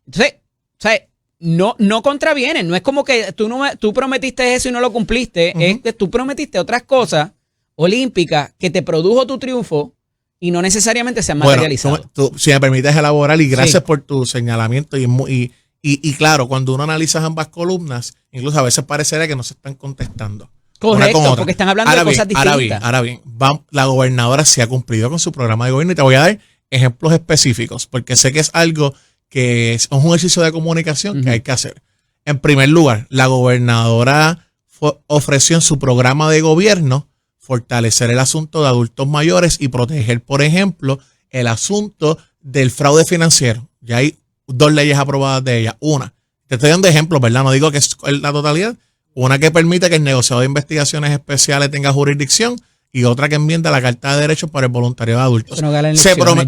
S1: Entonces, o sea, no contravienen, no es como que tú prometiste eso y no lo cumpliste, es que tú prometiste otras cosas olímpicas que te produjo tu triunfo y no necesariamente se han materializado.
S4: Tú, si me permites elaborar, y gracias por tu señalamiento, y claro, cuando uno analiza ambas columnas, incluso a veces parecería que no se están contestando.
S1: Correcto, porque están hablando de cosas distintas.
S4: Ahora bien, la gobernadora sí ha cumplido con su programa de gobierno y te voy a dar ejemplos específicos, porque sé que es algo que es un ejercicio de comunicación que hay que hacer. En primer lugar, la gobernadora ofreció en su programa de gobierno fortalecer el asunto de adultos mayores y proteger, por ejemplo, el asunto del fraude financiero. Ya hay 2 leyes aprobadas de ellas. Una, te estoy dando ejemplos, ¿verdad? No digo que es la totalidad. Una que permite que el negociado de investigaciones especiales tenga jurisdicción y otra que enmienda la Carta de Derechos para el voluntariado de adultos.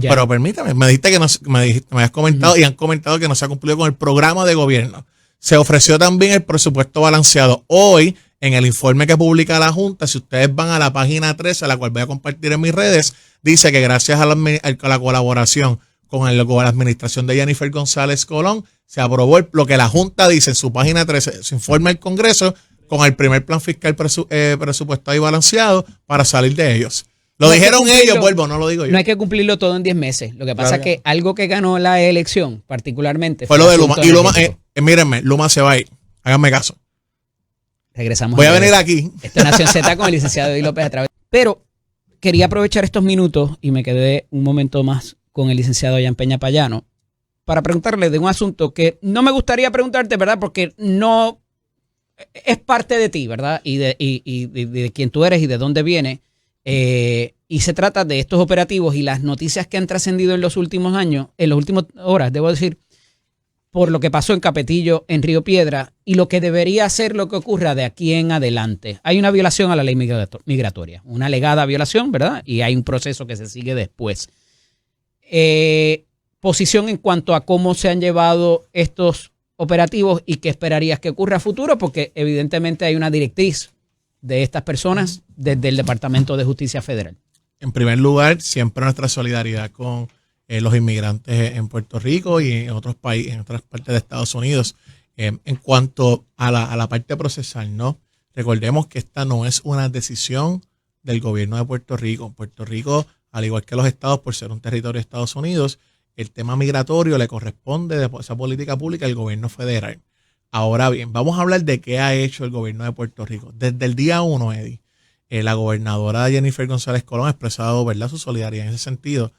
S4: Pero permítame, me dijiste que me habías comentado y han comentado que no se ha cumplido con el programa de gobierno. Se ofreció también el presupuesto balanceado. Hoy, en el informe que publica la Junta, si ustedes van a la página 13, a la cual voy a compartir en mis redes, dice que gracias a la colaboración con la administración de Jennifer González Colón, se aprobó lo que la Junta dice en su página 13, se informa el Congreso con el primer plan fiscal presupuestado y balanceado para salir de ellos. Lo dijeron ellos, no lo digo yo.
S1: No hay que cumplirlo todo en 10 meses. Lo que pasa es que algo que ganó la elección, particularmente,
S4: fue lo de Luma. Y Luma, mírenme, Luma se va a ir. Háganme caso.
S1: Regresamos.
S4: Voy a venir aquí.
S1: Esta es Nación Z con el licenciado Eddie López a través. Pero quería aprovechar estos minutos y me quedé un momento más con el licenciado Jan Peña Payano para preguntarle de un asunto que no me gustaría preguntarte, ¿verdad? Porque no es parte de ti, ¿verdad? Y de quién tú eres y de dónde vienes. Y se trata de estos operativos y las noticias que han trascendido en los últimos años, en las últimas horas, debo decir, por lo que pasó en Capetillo, en Río Piedra, y lo que debería ser lo que ocurra de aquí en adelante. Hay una violación a la ley migratoria, una alegada violación, ¿verdad? Y hay un proceso que se sigue después. Posición en cuanto a cómo se han llevado estos operativos y qué esperarías que ocurra a futuro, porque evidentemente hay una directriz de estas personas desde el Departamento de Justicia Federal.
S4: En primer lugar, siempre nuestra solidaridad con los inmigrantes en Puerto Rico y en otros países, en otras partes de Estados Unidos. En cuanto a la parte procesal, ¿no? Recordemos que esta no es una decisión del gobierno de Puerto Rico. Puerto Rico, al igual que los estados, por ser un territorio de Estados Unidos, el tema migratorio le corresponde de esa política pública al gobierno federal. Ahora bien, vamos a hablar de qué ha hecho el gobierno de Puerto Rico. Desde el día 1, Eddie, la gobernadora Jennifer González Colón ha expresado, ¿verdad?, su solidaridad en ese sentido,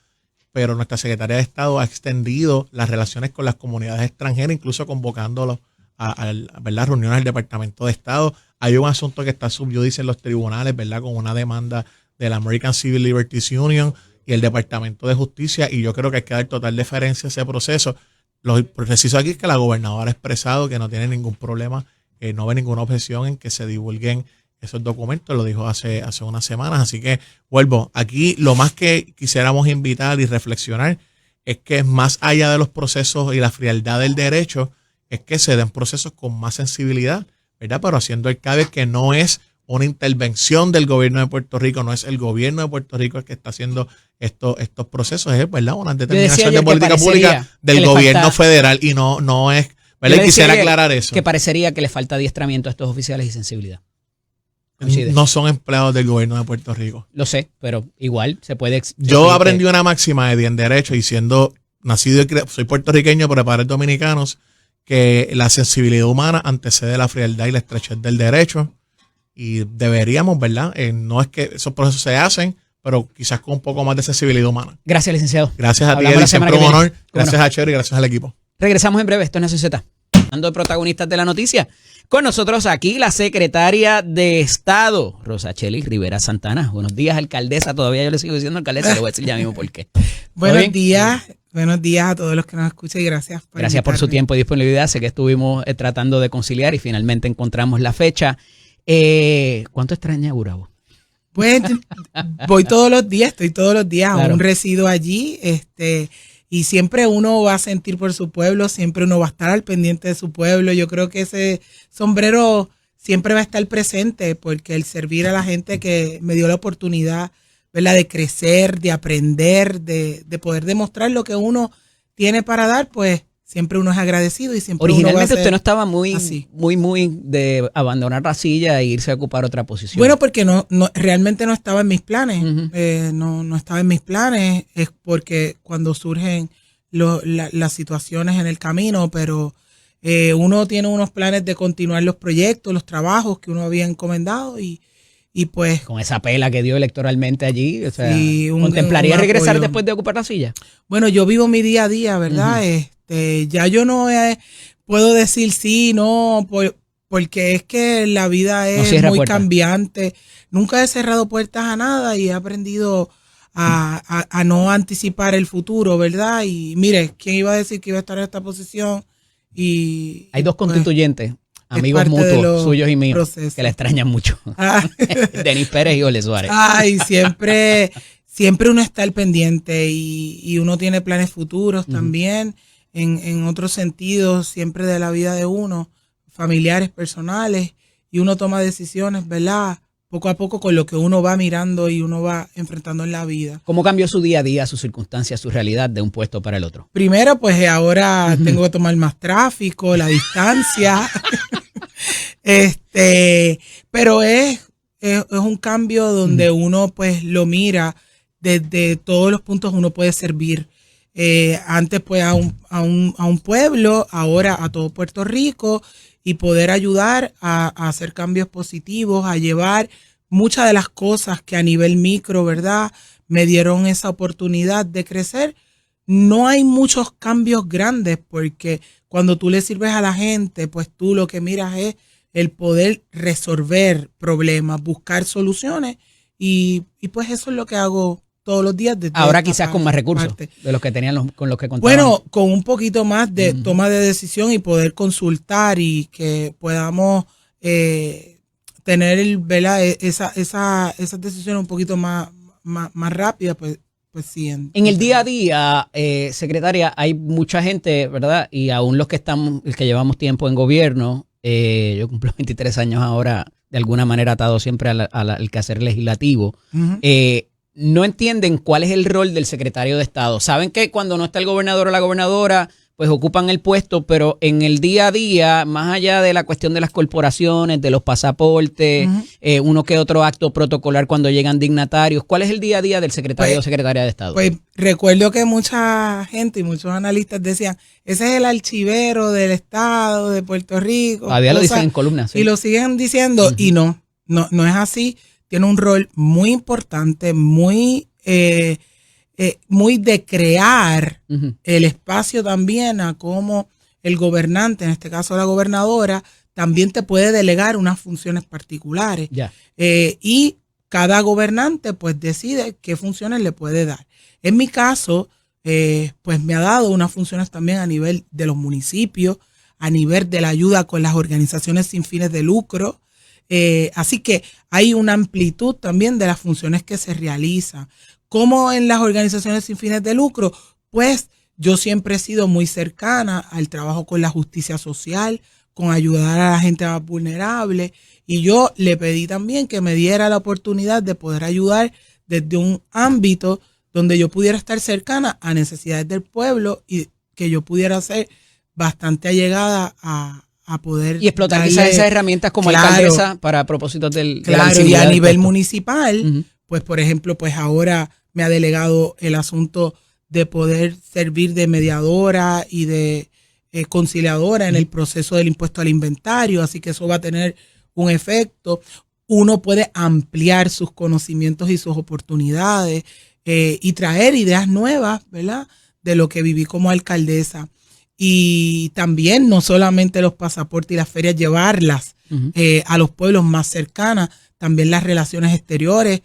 S4: pero nuestra secretaria de Estado ha extendido las relaciones con las comunidades extranjeras, incluso convocándolos a ¿verdad?, reuniones del Departamento de Estado. Hay un asunto que está sub judice en los tribunales, ¿verdad?, con una demanda de la American Civil Liberties Union y el Departamento de Justicia, y yo creo que hay que dar total deferencia a ese proceso. Lo preciso aquí es que la gobernadora ha expresado que no tiene ningún problema, no ve ninguna objeción en que se divulguen esos documentos, lo dijo hace unas semanas. Así que vuelvo, aquí lo más que quisiéramos invitar y reflexionar es que más allá de los procesos y la frialdad del derecho, es que se den procesos con más sensibilidad, ¿verdad? Pero haciendo el cabe que no es una intervención del gobierno de Puerto Rico, no es el gobierno de Puerto Rico el que está haciendo estos procesos, es, ¿verdad?, una determinación de política pública del gobierno federal, y no es, ¿verdad? Y quisiera aclarar eso.
S1: Que parecería que le falta adiestramiento a estos oficiales y sensibilidad.
S4: No son empleados del gobierno de Puerto Rico.
S1: Lo sé, pero igual se puede...
S4: Yo aprendí una máxima, Eddie, en derecho, y siendo nacido y soy puertorriqueño, pero de padres dominicanos, que la sensibilidad humana antecede la frialdad y la estrechez del derecho, y deberíamos, ¿verdad? No es que esos procesos se hacen, pero quizás con un poco más de sensibilidad humana.
S1: Gracias, licenciado.
S4: Gracias a ti, Eddie, siempre un honor. Gracias a Chero y gracias al equipo.
S1: Regresamos en breve. Esto es Nación Z. Hablando de protagonistas de la noticia, con nosotros aquí la secretaria de Estado, Rosachely Rivera Santana. Buenos días, alcaldesa. Todavía yo le sigo diciendo alcaldesa, le voy a decir ya mismo por qué.
S5: Buenos días a todos los que nos escuchan y gracias
S1: por su tiempo y disponibilidad. Sé que estuvimos tratando de conciliar y finalmente encontramos la fecha. ¿Cuánto extraña Gurabo?
S5: Pues voy todos los días, estoy todos los días,
S1: claro.
S5: Aún resido allí, y siempre uno va a sentir por su pueblo, siempre uno va a estar al pendiente de su pueblo. Yo creo que ese sombrero siempre va a estar presente, porque el servir a la gente que me dio la oportunidad, ¿verdad?, de crecer, de aprender, de poder demostrar lo que uno tiene para dar, pues siempre uno es agradecido y siempre
S1: originalmente
S5: uno va a ser
S1: usted no estaba muy
S5: así.
S1: muy de abandonar la silla e irse a ocupar otra posición.
S5: Bueno, porque no realmente no estaba en mis planes. Uh-huh. No estaba en mis planes. Es porque cuando surgen las situaciones en el camino, pero uno tiene unos planes de continuar los proyectos, los trabajos que uno había encomendado y pues...
S1: Con esa pela que dio electoralmente allí, o sea, sí, ¿contemplaría regresar después de ocupar la silla?
S5: Bueno, yo vivo mi día a día, ¿verdad? Uh-huh. Ya yo no puedo decir sí, no, porque es que la vida es muy cambiante. Nunca he cerrado puertas a nada y he aprendido a no anticipar el futuro, ¿verdad? Y mire, ¿quién iba a decir que iba a estar en esta posición? Y
S1: hay dos constituyentes, amigos mutuos suyos y míos, procesos que la extrañan mucho. Denis Pérez y Ole Suárez.
S5: Ay, siempre uno está al pendiente y uno tiene planes futuros también. En otros sentidos, siempre de la vida de uno, familiares, personales, y uno toma decisiones, ¿verdad?, poco a poco con lo que uno va mirando y uno va enfrentando en la vida.
S1: ¿Cómo cambió su día a día, sus circunstancias, su realidad de un puesto para el otro?
S5: Primero, pues ahora tengo que tomar más tráfico, la distancia, pero es un cambio donde uno pues lo mira desde todos los puntos. Uno puede servir. Antes pues a un pueblo, ahora a todo Puerto Rico, y poder ayudar a hacer cambios positivos, a llevar muchas de las cosas que a nivel micro, ¿verdad?, me dieron esa oportunidad de crecer. No hay muchos cambios grandes porque cuando tú le sirves a la gente, pues tú lo que miras es el poder resolver problemas, buscar soluciones y pues eso es lo que hago todos los días.
S1: Ahora quizás con más recursos de los que tenían con los que contaban.
S5: Bueno, con un poquito más de toma de decisión y poder consultar y que podamos tener, ¿verdad? Esas decisiones un poquito más rápidas, pues sí.
S1: En el día a día, secretaria, hay mucha gente, ¿verdad? Y aún los que llevamos tiempo en gobierno, yo cumplo 23 años ahora, de alguna manera atado siempre al quehacer legislativo, no entienden cuál es el rol del secretario de Estado. Saben que cuando no está el gobernador o la gobernadora, pues ocupan el puesto, pero en el día a día, más allá de la cuestión de las corporaciones, de los pasaportes, uno que otro acto protocolar cuando llegan dignatarios, ¿cuál es el día a día del secretario o secretaria de Estado?
S5: Pues recuerdo que mucha gente y muchos analistas decían, ese es el archivero del Estado de Puerto Rico.
S1: Todavía lo dicen en columnas. ¿Sí?
S5: Y lo siguen diciendo y no es así. Tiene un rol muy importante, muy de crear el espacio también a cómo el gobernante, en este caso la gobernadora, también te puede delegar unas funciones particulares. Y cada gobernante pues decide qué funciones le puede dar. En mi caso, pues me ha dado unas funciones también a nivel de los municipios, a nivel de la ayuda con las organizaciones sin fines de lucro. Así que hay una amplitud también de las funciones que se realizan. Como en las organizaciones sin fines de lucro, pues yo siempre he sido muy cercana al trabajo con la justicia social, con ayudar a la gente más vulnerable. Y yo le pedí también que me diera la oportunidad de poder ayudar desde un ámbito donde yo pudiera estar cercana a necesidades del pueblo y que yo pudiera ser bastante allegada a poder
S1: y explotar
S5: darle,
S1: quizás esas herramientas como alcaldesa para propósitos de la
S5: y a nivel municipal, pues por ejemplo, pues ahora me ha delegado el asunto de poder servir de mediadora y de conciliadora en el proceso del impuesto al inventario, así que eso va a tener un efecto. Uno puede ampliar sus conocimientos y sus oportunidades y traer ideas nuevas, ¿verdad? De lo que viví como alcaldesa. Y también no solamente los pasaportes y las ferias, llevarlas a los pueblos más cercanas, también las relaciones exteriores.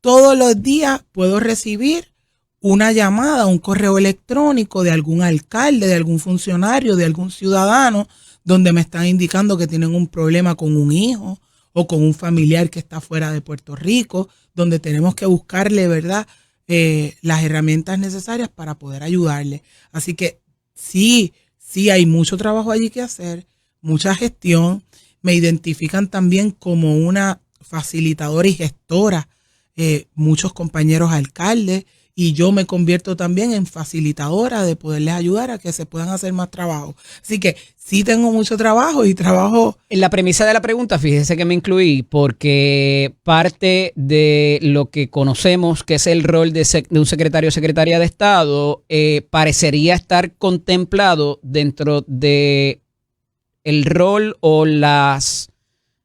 S5: Todos los días puedo recibir una llamada, un correo electrónico de algún alcalde, de algún funcionario, de algún ciudadano, donde me están indicando que tienen un problema con un hijo o con un familiar que está fuera de Puerto Rico, donde tenemos que buscarle, ¿verdad?, las herramientas necesarias para poder ayudarle. Así que sí hay mucho trabajo allí que hacer, mucha gestión. Me identifican también como una facilitadora y gestora, muchos compañeros alcaldes, y yo me convierto también en facilitadora de poderles ayudar a que se puedan hacer más trabajo. Así que sí tengo mucho trabajo y trabajo.
S1: En la premisa de la pregunta, fíjese que me incluí porque parte de lo que conocemos que es el rol de un secretario o secretaria de Estado parecería estar contemplado dentro de el rol o las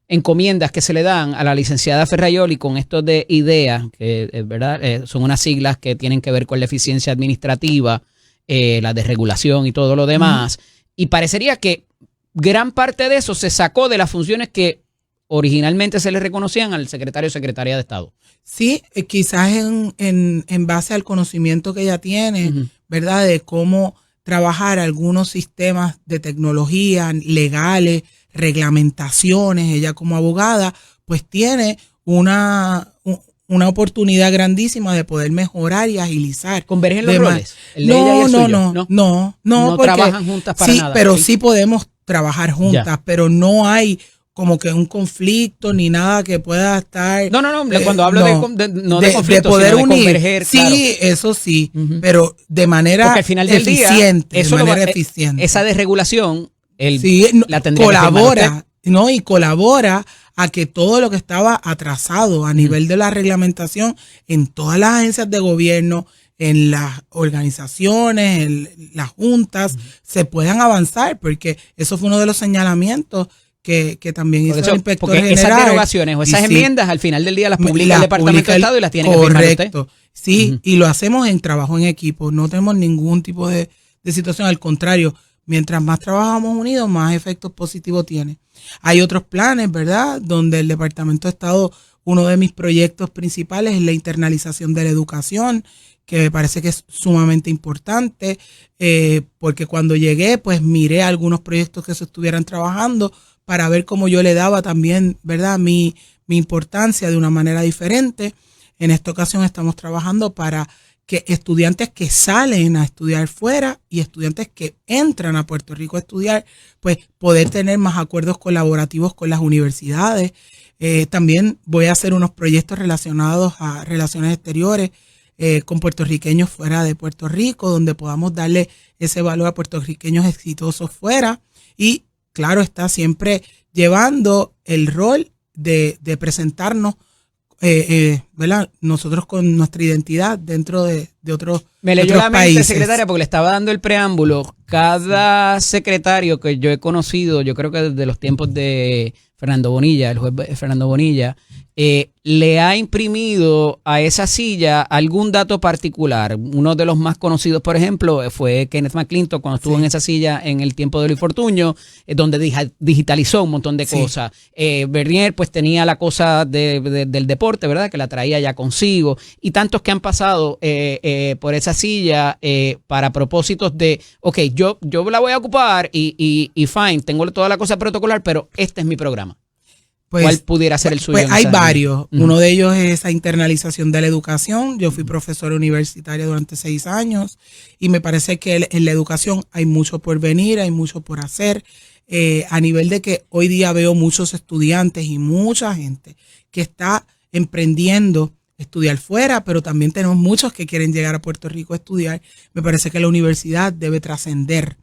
S1: encomiendas que se le dan a la licenciada Ferraioli con esto de IDEA, que ¿verdad? Son unas siglas que tienen que ver con la eficiencia administrativa, la desregulación y todo lo demás. Y parecería que gran parte de eso se sacó de las funciones que originalmente se le reconocían al secretario o secretaria de Estado.
S5: Sí, quizás en base al conocimiento que ella tiene, ¿verdad? De cómo trabajar algunos sistemas de tecnología legales, reglamentaciones. Ella como abogada pues tiene una oportunidad grandísima de poder mejorar y agilizar.
S1: ¿Convergen los roles?
S5: No, porque
S1: trabajan juntas para nada.
S5: Pero sí podemos trabajar juntas, pero no hay como que un conflicto ni nada que pueda estar.
S1: Cuando hablo de conflicto,
S5: de poder
S1: sino
S5: unir,
S1: de converger,
S5: sí, claro. Eso sí, pero de manera
S1: porque al final del
S5: eficiente,
S1: día,
S5: eficiente.
S1: Esa desregulación la tendría
S5: colabora, y colabora a que todo lo que estaba atrasado a nivel de la reglamentación en todas las agencias de gobierno, en las organizaciones, en las juntas, se puedan avanzar, porque eso fue uno de los señalamientos que también hizo el inspector general.
S1: Esas derogaciones o esas enmiendas al final del día las publica el Departamento de Estado y las tiene que firmar usted.
S5: Correcto. Sí, y lo hacemos en trabajo en equipo. No tenemos ningún tipo de situación. Al contrario, mientras más trabajamos unidos, más efectos positivos tiene. Hay otros planes, ¿verdad? Donde el Departamento de Estado, uno de mis proyectos principales es la internalización de la educación, que me parece que es sumamente importante, porque cuando llegué, pues miré algunos proyectos que se estuvieran trabajando para ver cómo yo le daba también, ¿verdad?, mi importancia de una manera diferente. En esta ocasión estamos trabajando para que estudiantes que salen a estudiar fuera y estudiantes que entran a Puerto Rico a estudiar, pues poder tener más acuerdos colaborativos con las universidades. También voy a hacer unos proyectos relacionados a relaciones exteriores con puertorriqueños fuera de Puerto Rico, donde podamos darle ese valor a puertorriqueños exitosos fuera y, claro, está siempre llevando el rol de presentarnos, ¿verdad?, nosotros con nuestra identidad dentro de otros países.
S1: Me leyó la mente, secretaria, porque le estaba dando el preámbulo. Cada secretario que yo he conocido, yo creo que desde los tiempos de Fernando Bonilla, el juez Fernando Bonilla, le ha imprimido a esa silla algún dato particular. Uno de los más conocidos, por ejemplo, fue Kenneth McClintock cuando estuvo en esa silla en el tiempo de Luis Fortuño, donde digitalizó un montón de cosas. Bernier pues tenía la cosa del deporte, ¿verdad?, que la traía ya consigo, y tantos que han pasado por esa silla para propósitos de, ok, yo la voy a ocupar y fine, tengo toda la cosa protocolar, pero este es mi programa. Pues, ¿cuál pudiera ser el suyo?
S5: Pues hay varios. Uno de ellos es esa internalización de la educación. Yo fui profesora universitaria durante 6 años y me parece que en la educación hay mucho por venir, hay mucho por hacer, a nivel de que hoy día veo muchos estudiantes y mucha gente que está emprendiendo estudiar fuera, pero también tenemos muchos que quieren llegar a Puerto Rico a estudiar. Me parece que la universidad debe trascender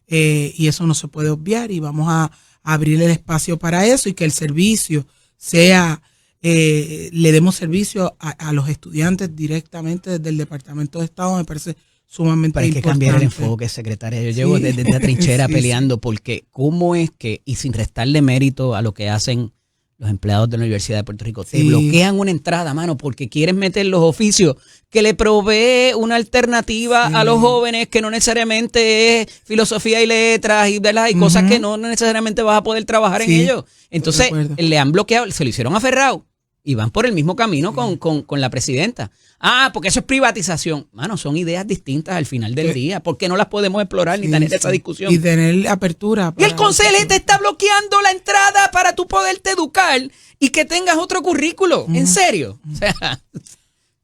S5: y eso no se puede obviar y vamos a abrir el espacio para eso y que el servicio sea, le demos servicio a los estudiantes directamente desde el Departamento de Estado. Me parece sumamente importante.
S1: Hay que cambiar el enfoque, secretaria. Yo llevo desde la trinchera peleando porque cómo es que, y sin restarle mérito a lo que hacen los empleados de la Universidad de Puerto Rico, te bloquean una entrada, mano, porque quieren meter los oficios que le provee una alternativa a los jóvenes que no necesariamente es filosofía y letras y, ¿verdad?, y cosas que no necesariamente vas a poder trabajar en ellos. Entonces, le han bloqueado, se lo hicieron aferrado y van por el mismo camino con la presidenta. Porque eso es privatización. Mano, son ideas distintas al final del día. ¿Por qué no las podemos explorar ni tener esa discusión?
S5: Y tener apertura.
S1: Y el consejo te está bloqueando la entrada para tú poderte educar y que tengas otro currículo. ¿En serio? O sea,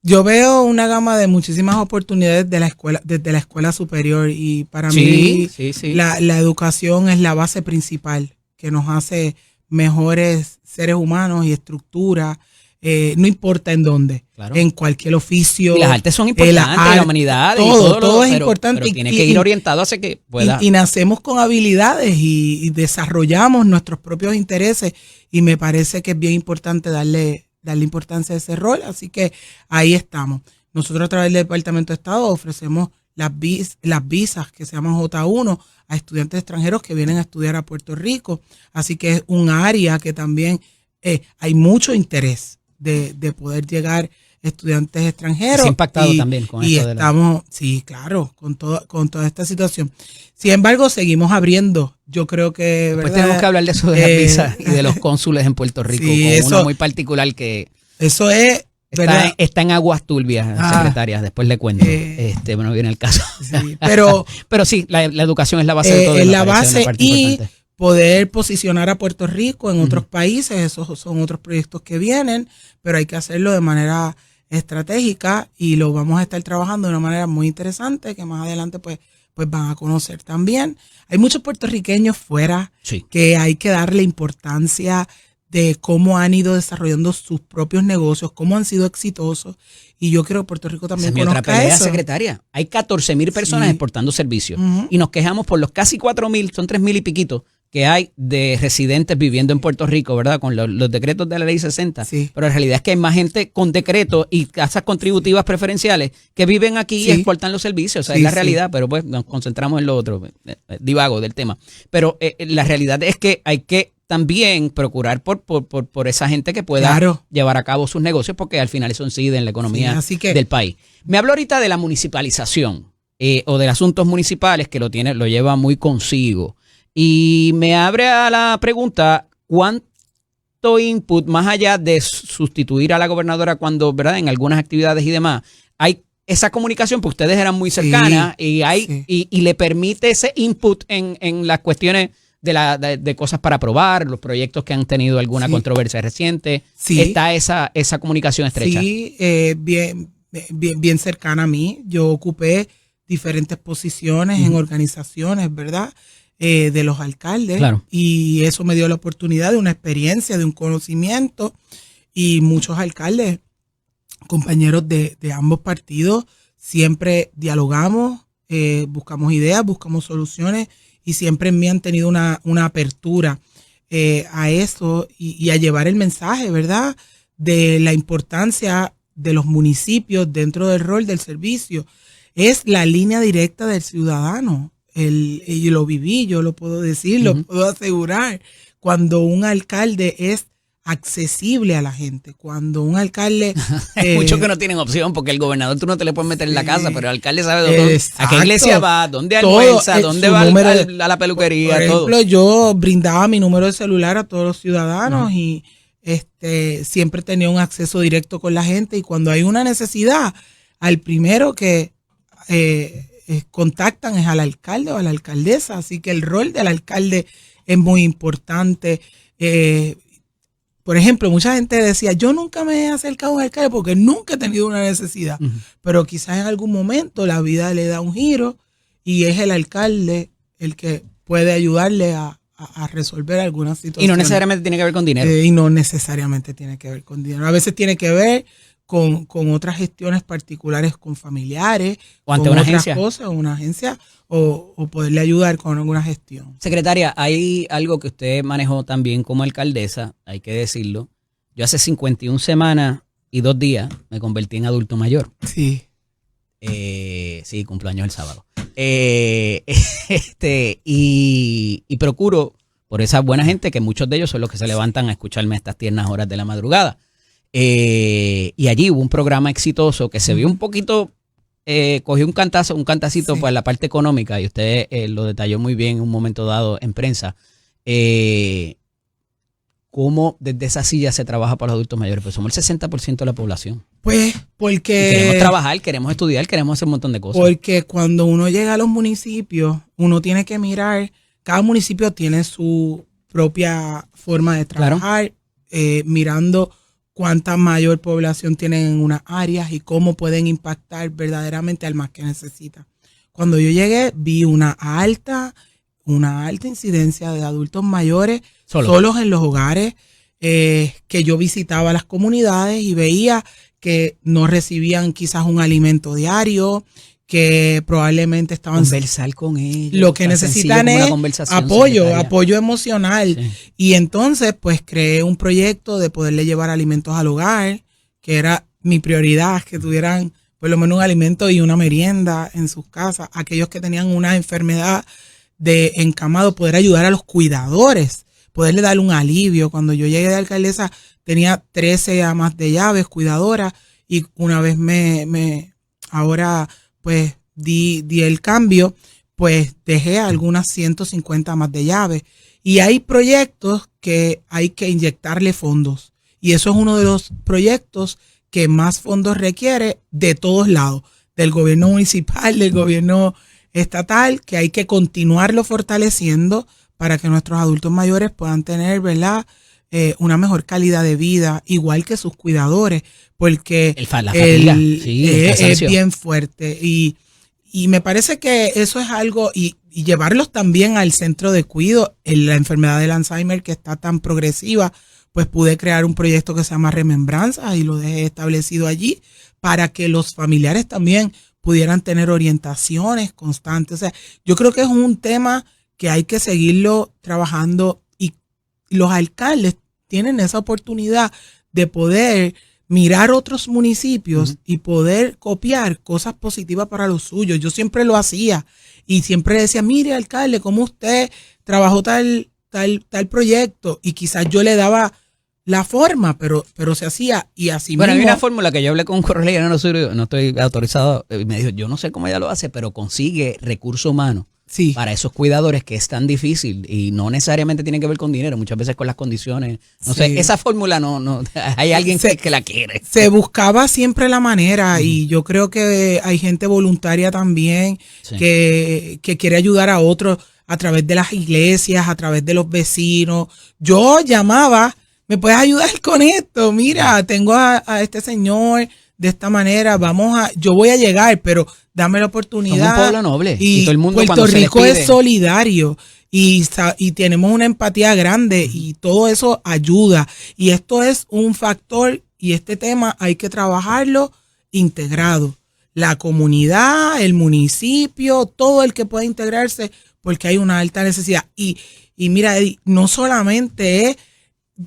S5: yo veo una gama de muchísimas oportunidades desde la escuela superior y para mí la educación es la base principal que nos hace mejores seres humanos y estructura. No importa en dónde, en cualquier oficio.
S1: Y las artes son importantes, la humanidad,
S5: todo es importante.
S1: Pero tiene que ir orientado hacia que pueda.
S5: Y nacemos con habilidades y desarrollamos nuestros propios intereses y me parece que es bien importante darle importancia a ese rol. Así que ahí estamos. Nosotros a través del Departamento de Estado ofrecemos las visas que se llaman J1 a estudiantes extranjeros que vienen a estudiar a Puerto Rico. Así que es un área que también hay mucho interés de poder llegar estudiantes extranjeros.
S1: Se ha impactado también con
S5: y
S1: esto.
S5: Estamos, sí, claro, con toda esta situación. Sin embargo, seguimos abriendo. Yo creo que...
S1: Después tenemos que hablar de eso de las visas y de los cónsules en Puerto Rico, con uno muy particular que...
S5: Eso es...
S1: Está en aguas turbias, secretaria, después le cuento. Bueno, viene el caso.
S5: Sí, pero
S1: sí, la educación es la base de todo.
S5: Es la base y poder posicionar a Puerto Rico en otros países, esos son otros proyectos que vienen, pero hay que hacerlo de manera estratégica y lo vamos a estar trabajando de una manera muy interesante que más adelante pues van a conocer también. Hay muchos puertorriqueños fuera que hay que darle importancia de cómo han ido desarrollando sus propios negocios, cómo han sido exitosos. Y yo creo que Puerto Rico también conozca eso.
S1: Secretaria. Hay 14,000 personas exportando servicios. Y nos quejamos por los casi 4,000, son 3,000 y piquito, que hay de residentes viviendo en Puerto Rico, ¿verdad? Con los decretos de la ley 60. Pero la realidad es que hay más gente con decretos y casas contributivas preferenciales que viven aquí y exportan los servicios. O sea, es la realidad, pero pues nos concentramos en lo otro. Divago del tema. Pero la realidad es que hay que también procurar por esa gente que pueda llevar a cabo sus negocios, porque al final eso incide en la economía del país. Me habló ahorita de la municipalización. o de asuntos municipales que lo lleva muy consigo. Y me abre a la pregunta, ¿cuánto input, más allá de sustituir a la gobernadora cuando, ¿verdad?, en algunas actividades y demás, hay esa comunicación, porque ustedes eran muy cercanas, y le permite ese input en las cuestiones de cosas para aprobar, los proyectos que han tenido alguna controversia reciente? ¿Está esa comunicación estrecha?
S5: Sí, bien cercana a mí. Yo ocupé diferentes posiciones en organizaciones, ¿verdad?, de los alcaldes.
S1: Claro.
S5: Y eso me dio la oportunidad de una experiencia, de un conocimiento, y muchos alcaldes, compañeros de ambos partidos, siempre dialogamos, buscamos ideas, buscamos soluciones, y siempre me han tenido una apertura a eso y a llevar el mensaje, ¿verdad?, de la importancia de los municipios dentro del rol del servicio. Es la línea directa del ciudadano. Yo lo viví, yo lo puedo decir, lo puedo asegurar. Cuando un alcalde es accesible a la gente, cuando un alcalde...
S1: Hay muchos que no tienen opción, porque el gobernador tú no te le puedes meter en la casa, pero el alcalde sabe a qué iglesia va, dónde almuerza, dónde va a la peluquería.
S5: Por ejemplo, yo brindaba mi número de celular a todos los ciudadanos y siempre tenía un acceso directo con la gente, y cuando hay una necesidad, al primero que contactan es al alcalde o a la alcaldesa, así que el rol del alcalde es muy importante. Por ejemplo, mucha gente decía, yo nunca me he acercado a un alcalde porque nunca he tenido una necesidad, pero quizás en algún momento la vida le da un giro y es el alcalde el que puede ayudarle a resolver alguna situación.
S1: Y no necesariamente tiene que ver con dinero.
S5: Y no necesariamente tiene que ver con dinero. A veces tiene que ver con otras gestiones particulares, con familiares,
S1: o ante una agencia.
S5: Cosas, una agencia, o poderle ayudar con alguna gestión.
S1: Secretaria, hay algo que usted manejó también como alcaldesa, hay que decirlo. Yo hace 51 semanas y 2 días me convertí en adulto mayor.
S5: Sí.
S1: Sí, cumpleaños el sábado. Y procuro, por esa buena gente, que muchos de ellos son los que se levantan a escucharme a estas tiernas horas de la madrugada. Y allí hubo un programa exitoso que se vio un poquito, cogió un cantacito para la parte económica, y usted lo detalló muy bien en un momento dado en prensa. ¿Cómo desde esa silla se trabaja para los adultos mayores? Pues somos el 60% de la población.
S5: Pues porque...
S1: Y queremos trabajar, queremos estudiar, queremos hacer un montón de cosas.
S5: Porque cuando uno llega a los municipios, uno tiene que mirar, cada municipio tiene su propia forma de trabajar, mirando cuánta mayor población tienen en unas áreas y cómo pueden impactar verdaderamente al más que necesita. Cuando yo llegué, vi una alta incidencia de adultos mayores solos en los hogares, que yo visitaba las comunidades y veía que no recibían quizás un alimento diario, que probablemente estaban...
S1: Conversar con ellos.
S5: Lo que necesitan es apoyo emocional. Sí. Y entonces, pues, creé un proyecto de poderle llevar alimentos al hogar, que era mi prioridad, que tuvieran por lo menos un alimento y una merienda en sus casas. Aquellos que tenían una enfermedad de encamado, poder ayudar a los cuidadores, poderle dar un alivio. Cuando yo llegué de alcaldesa, tenía 13 amas de llaves, cuidadoras, y una vez ahora pues di el cambio, pues dejé algunas 150 amas de llaves. Y hay proyectos que hay que inyectarle fondos. Y eso es uno de los proyectos que más fondos requiere de todos lados, del gobierno municipal, del gobierno estatal, que hay que continuarlo fortaleciendo para que nuestros adultos mayores puedan tener, ¿verdad?, una mejor calidad de vida, igual que sus cuidadores, porque es bien fuerte. Y me parece que eso es algo, y llevarlos también al centro de cuidado. En la enfermedad del Alzheimer, que está tan progresiva, pues pude crear un proyecto que se llama Remembranza y lo dejé establecido allí para que los familiares también pudieran tener orientaciones constantes. O sea, yo creo que es un tema que hay que seguirlo trabajando, y los alcaldes tienen esa oportunidad de poder mirar otros municipios y poder copiar cosas positivas para los suyos. Yo siempre lo hacía y siempre decía, mire, alcalde, cómo usted trabajó tal proyecto, y quizás yo le daba la forma, pero se hacía y así
S1: bueno,
S5: mismo.
S1: hay una fórmula que yo hablé con un correo, no estoy autorizado, y me dijo, yo no sé cómo ella lo hace, pero consigue recursos humanos para esos cuidadores que es tan difícil y no necesariamente tiene que ver con dinero, muchas veces con las condiciones. No sé, esa fórmula no hay alguien que la quiere.
S5: Se buscaba siempre la manera y yo creo que hay gente voluntaria también que quiere ayudar a otros a través de las iglesias, a través de los vecinos. Yo llamaba, ¿me puedes ayudar con esto? Mira, tengo a este señor de esta manera, yo voy a llegar, pero dame la oportunidad.
S1: Somos un pueblo noble y todo el mundo
S5: Puerto Rico es solidario y tenemos una empatía grande y todo eso ayuda. Y esto es un factor y este tema hay que trabajarlo integrado. La comunidad, el municipio, todo el que pueda integrarse porque hay una alta necesidad. Y mira, Eddie, no solamente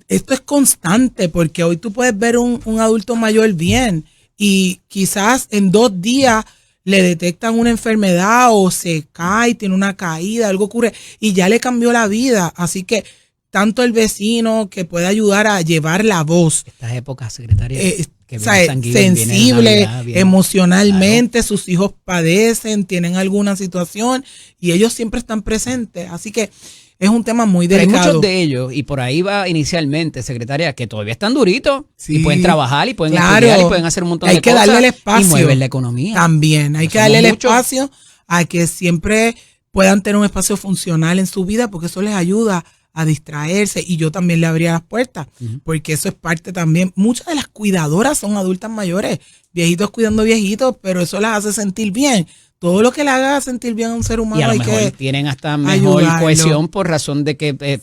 S5: esto es constante, porque hoy tú puedes ver un adulto mayor bien y quizás en 2 días le detectan una enfermedad o se cae, tiene una caída, algo ocurre y ya le cambió la vida. Así que tanto el vecino que puede ayudar a llevar la voz.
S1: Estas épocas, secretaria,
S5: sensible emocionalmente, sus hijos padecen, tienen alguna situación y ellos siempre están presentes. Así que es un tema muy delicado.
S1: Pero hay muchos de ellos, y por ahí va inicialmente, secretaria, que todavía están duritos y pueden trabajar y pueden estudiar y pueden hacer un montón de cosas.
S5: Hay que darle el espacio.
S1: Y mueven la economía.
S5: También, hay que darle el espacio a que siempre puedan tener un espacio funcional en su vida porque eso les ayuda a distraerse y yo también le abría las puertas porque eso es parte también. Muchas de las cuidadoras son adultas mayores, viejitos cuidando viejitos, pero eso las hace sentir bien. Todo lo que le haga sentir bien a un ser humano
S1: y a lo mejor tienen hasta mejor cohesión por razón de que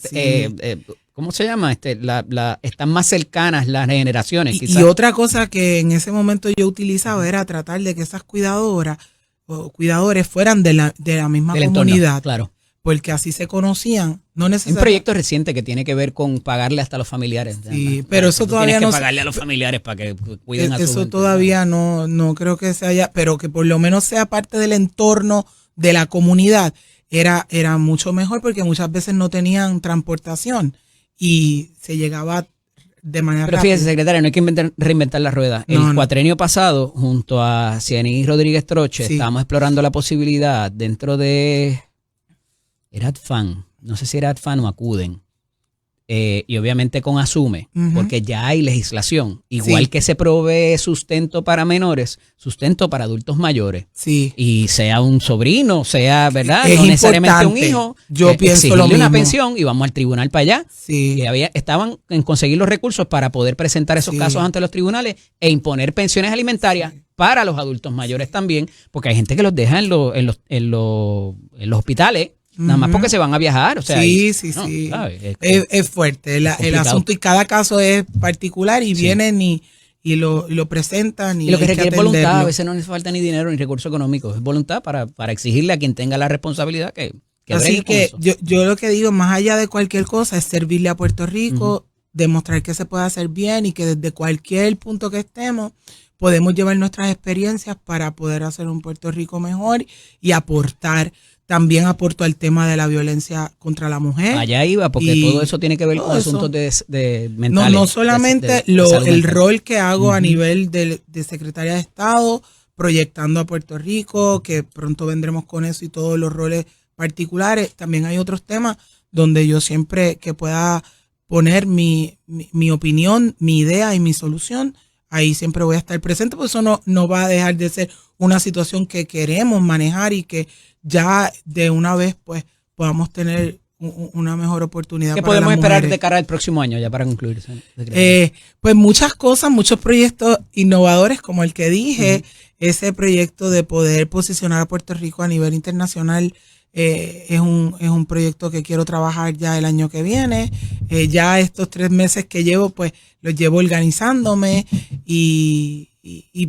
S1: ¿cómo se llama? Están más cercanas las generaciones.
S5: Y otra cosa que en ese momento yo utilizaba era tratar de que esas cuidadoras o cuidadores fueran de la misma comunidad.
S1: Entorno, claro.
S5: Porque así se conocían. No necesariamente.
S1: Un proyecto reciente que tiene que ver con pagarle hasta a los familiares.
S5: Sí, pero eso todavía no.
S1: Tienes que pagarle a los familiares para que cuiden a su gente.
S5: Eso todavía no creo que se haya, pero que por lo menos sea parte del entorno de la comunidad. Era mucho mejor porque muchas veces no tenían transportación y se llegaba de manera
S1: Pero fíjese, secretaria, no hay que reinventar la rueda. El cuatrenio pasado, junto a Cianí Rodríguez Troche, estábamos explorando la posibilidad dentro de... Era ADFAN, no sé si era ADFAN o Acuden, y obviamente con Asume, porque ya hay legislación, igual que se provee sustento para menores, sustento para adultos mayores, y sea un sobrino, sea, ¿verdad?
S5: Es
S1: no necesariamente un hijo,
S5: yo pienso lo mismo.
S1: Una pensión y vamos al tribunal para allá,
S5: y
S1: estaban en conseguir los recursos para poder presentar esos casos ante los tribunales e imponer pensiones alimentarias para los adultos mayores también, porque hay gente que los deja en los hospitales, nada más porque se van a viajar. O sea,
S5: es fuerte el asunto y cada caso es particular y vienen y lo presentan.
S1: Y lo que requiere es voluntad, a veces no les falta ni dinero ni recursos económicos, es voluntad para exigirle a quien tenga la responsabilidad que
S5: así que yo lo que digo, más allá de cualquier cosa, es servirle a Puerto Rico, demostrar que se puede hacer bien y que desde cualquier punto que estemos podemos llevar nuestras experiencias para poder hacer un Puerto Rico mejor y aportar. También aporto al tema de la violencia contra la mujer.
S1: Allá iba, porque todo eso tiene que ver con asuntos de mentales.
S5: No solamente el rol que hago a nivel de secretaria de Estado, proyectando a Puerto Rico, que pronto vendremos con eso y todos los roles particulares. También hay otros temas donde yo siempre que pueda poner mi opinión, mi idea y mi solución, ahí siempre voy a estar presente, porque eso no va a dejar de ser una situación que queremos manejar y que ya de una vez pues podamos tener una mejor oportunidad.
S1: ¿Qué podemos esperar de cara al próximo año ya para concluir?
S5: Pues muchas cosas, muchos proyectos innovadores como el que dije, ese proyecto de poder posicionar a Puerto Rico a nivel internacional es un proyecto que quiero trabajar ya el año que viene. Ya estos 3 meses que llevo pues los llevo organizándome y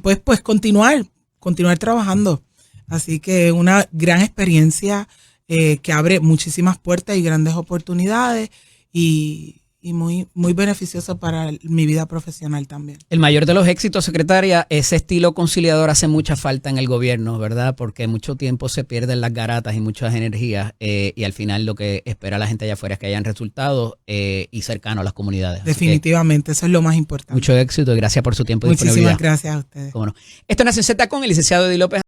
S5: pues continuar trabajando. Así que una gran experiencia que abre muchísimas puertas y grandes oportunidades y muy, muy beneficioso para mi vida profesional también.
S1: El mayor de los éxitos, secretaria, ese estilo conciliador hace mucha falta en el gobierno, ¿verdad? Porque mucho tiempo se pierden las garatas y muchas energías y al final lo que espera la gente allá afuera es que hayan resultados y cercanos a las comunidades.
S5: Definitivamente, eso es lo más importante.
S1: Mucho éxito y gracias por su tiempo y
S5: disponibilidad.
S1: disponibilidad.
S5: Muchísimas gracias a ustedes.
S1: ¿Cómo no? Esto es Nación Z con el licenciado Eddie López.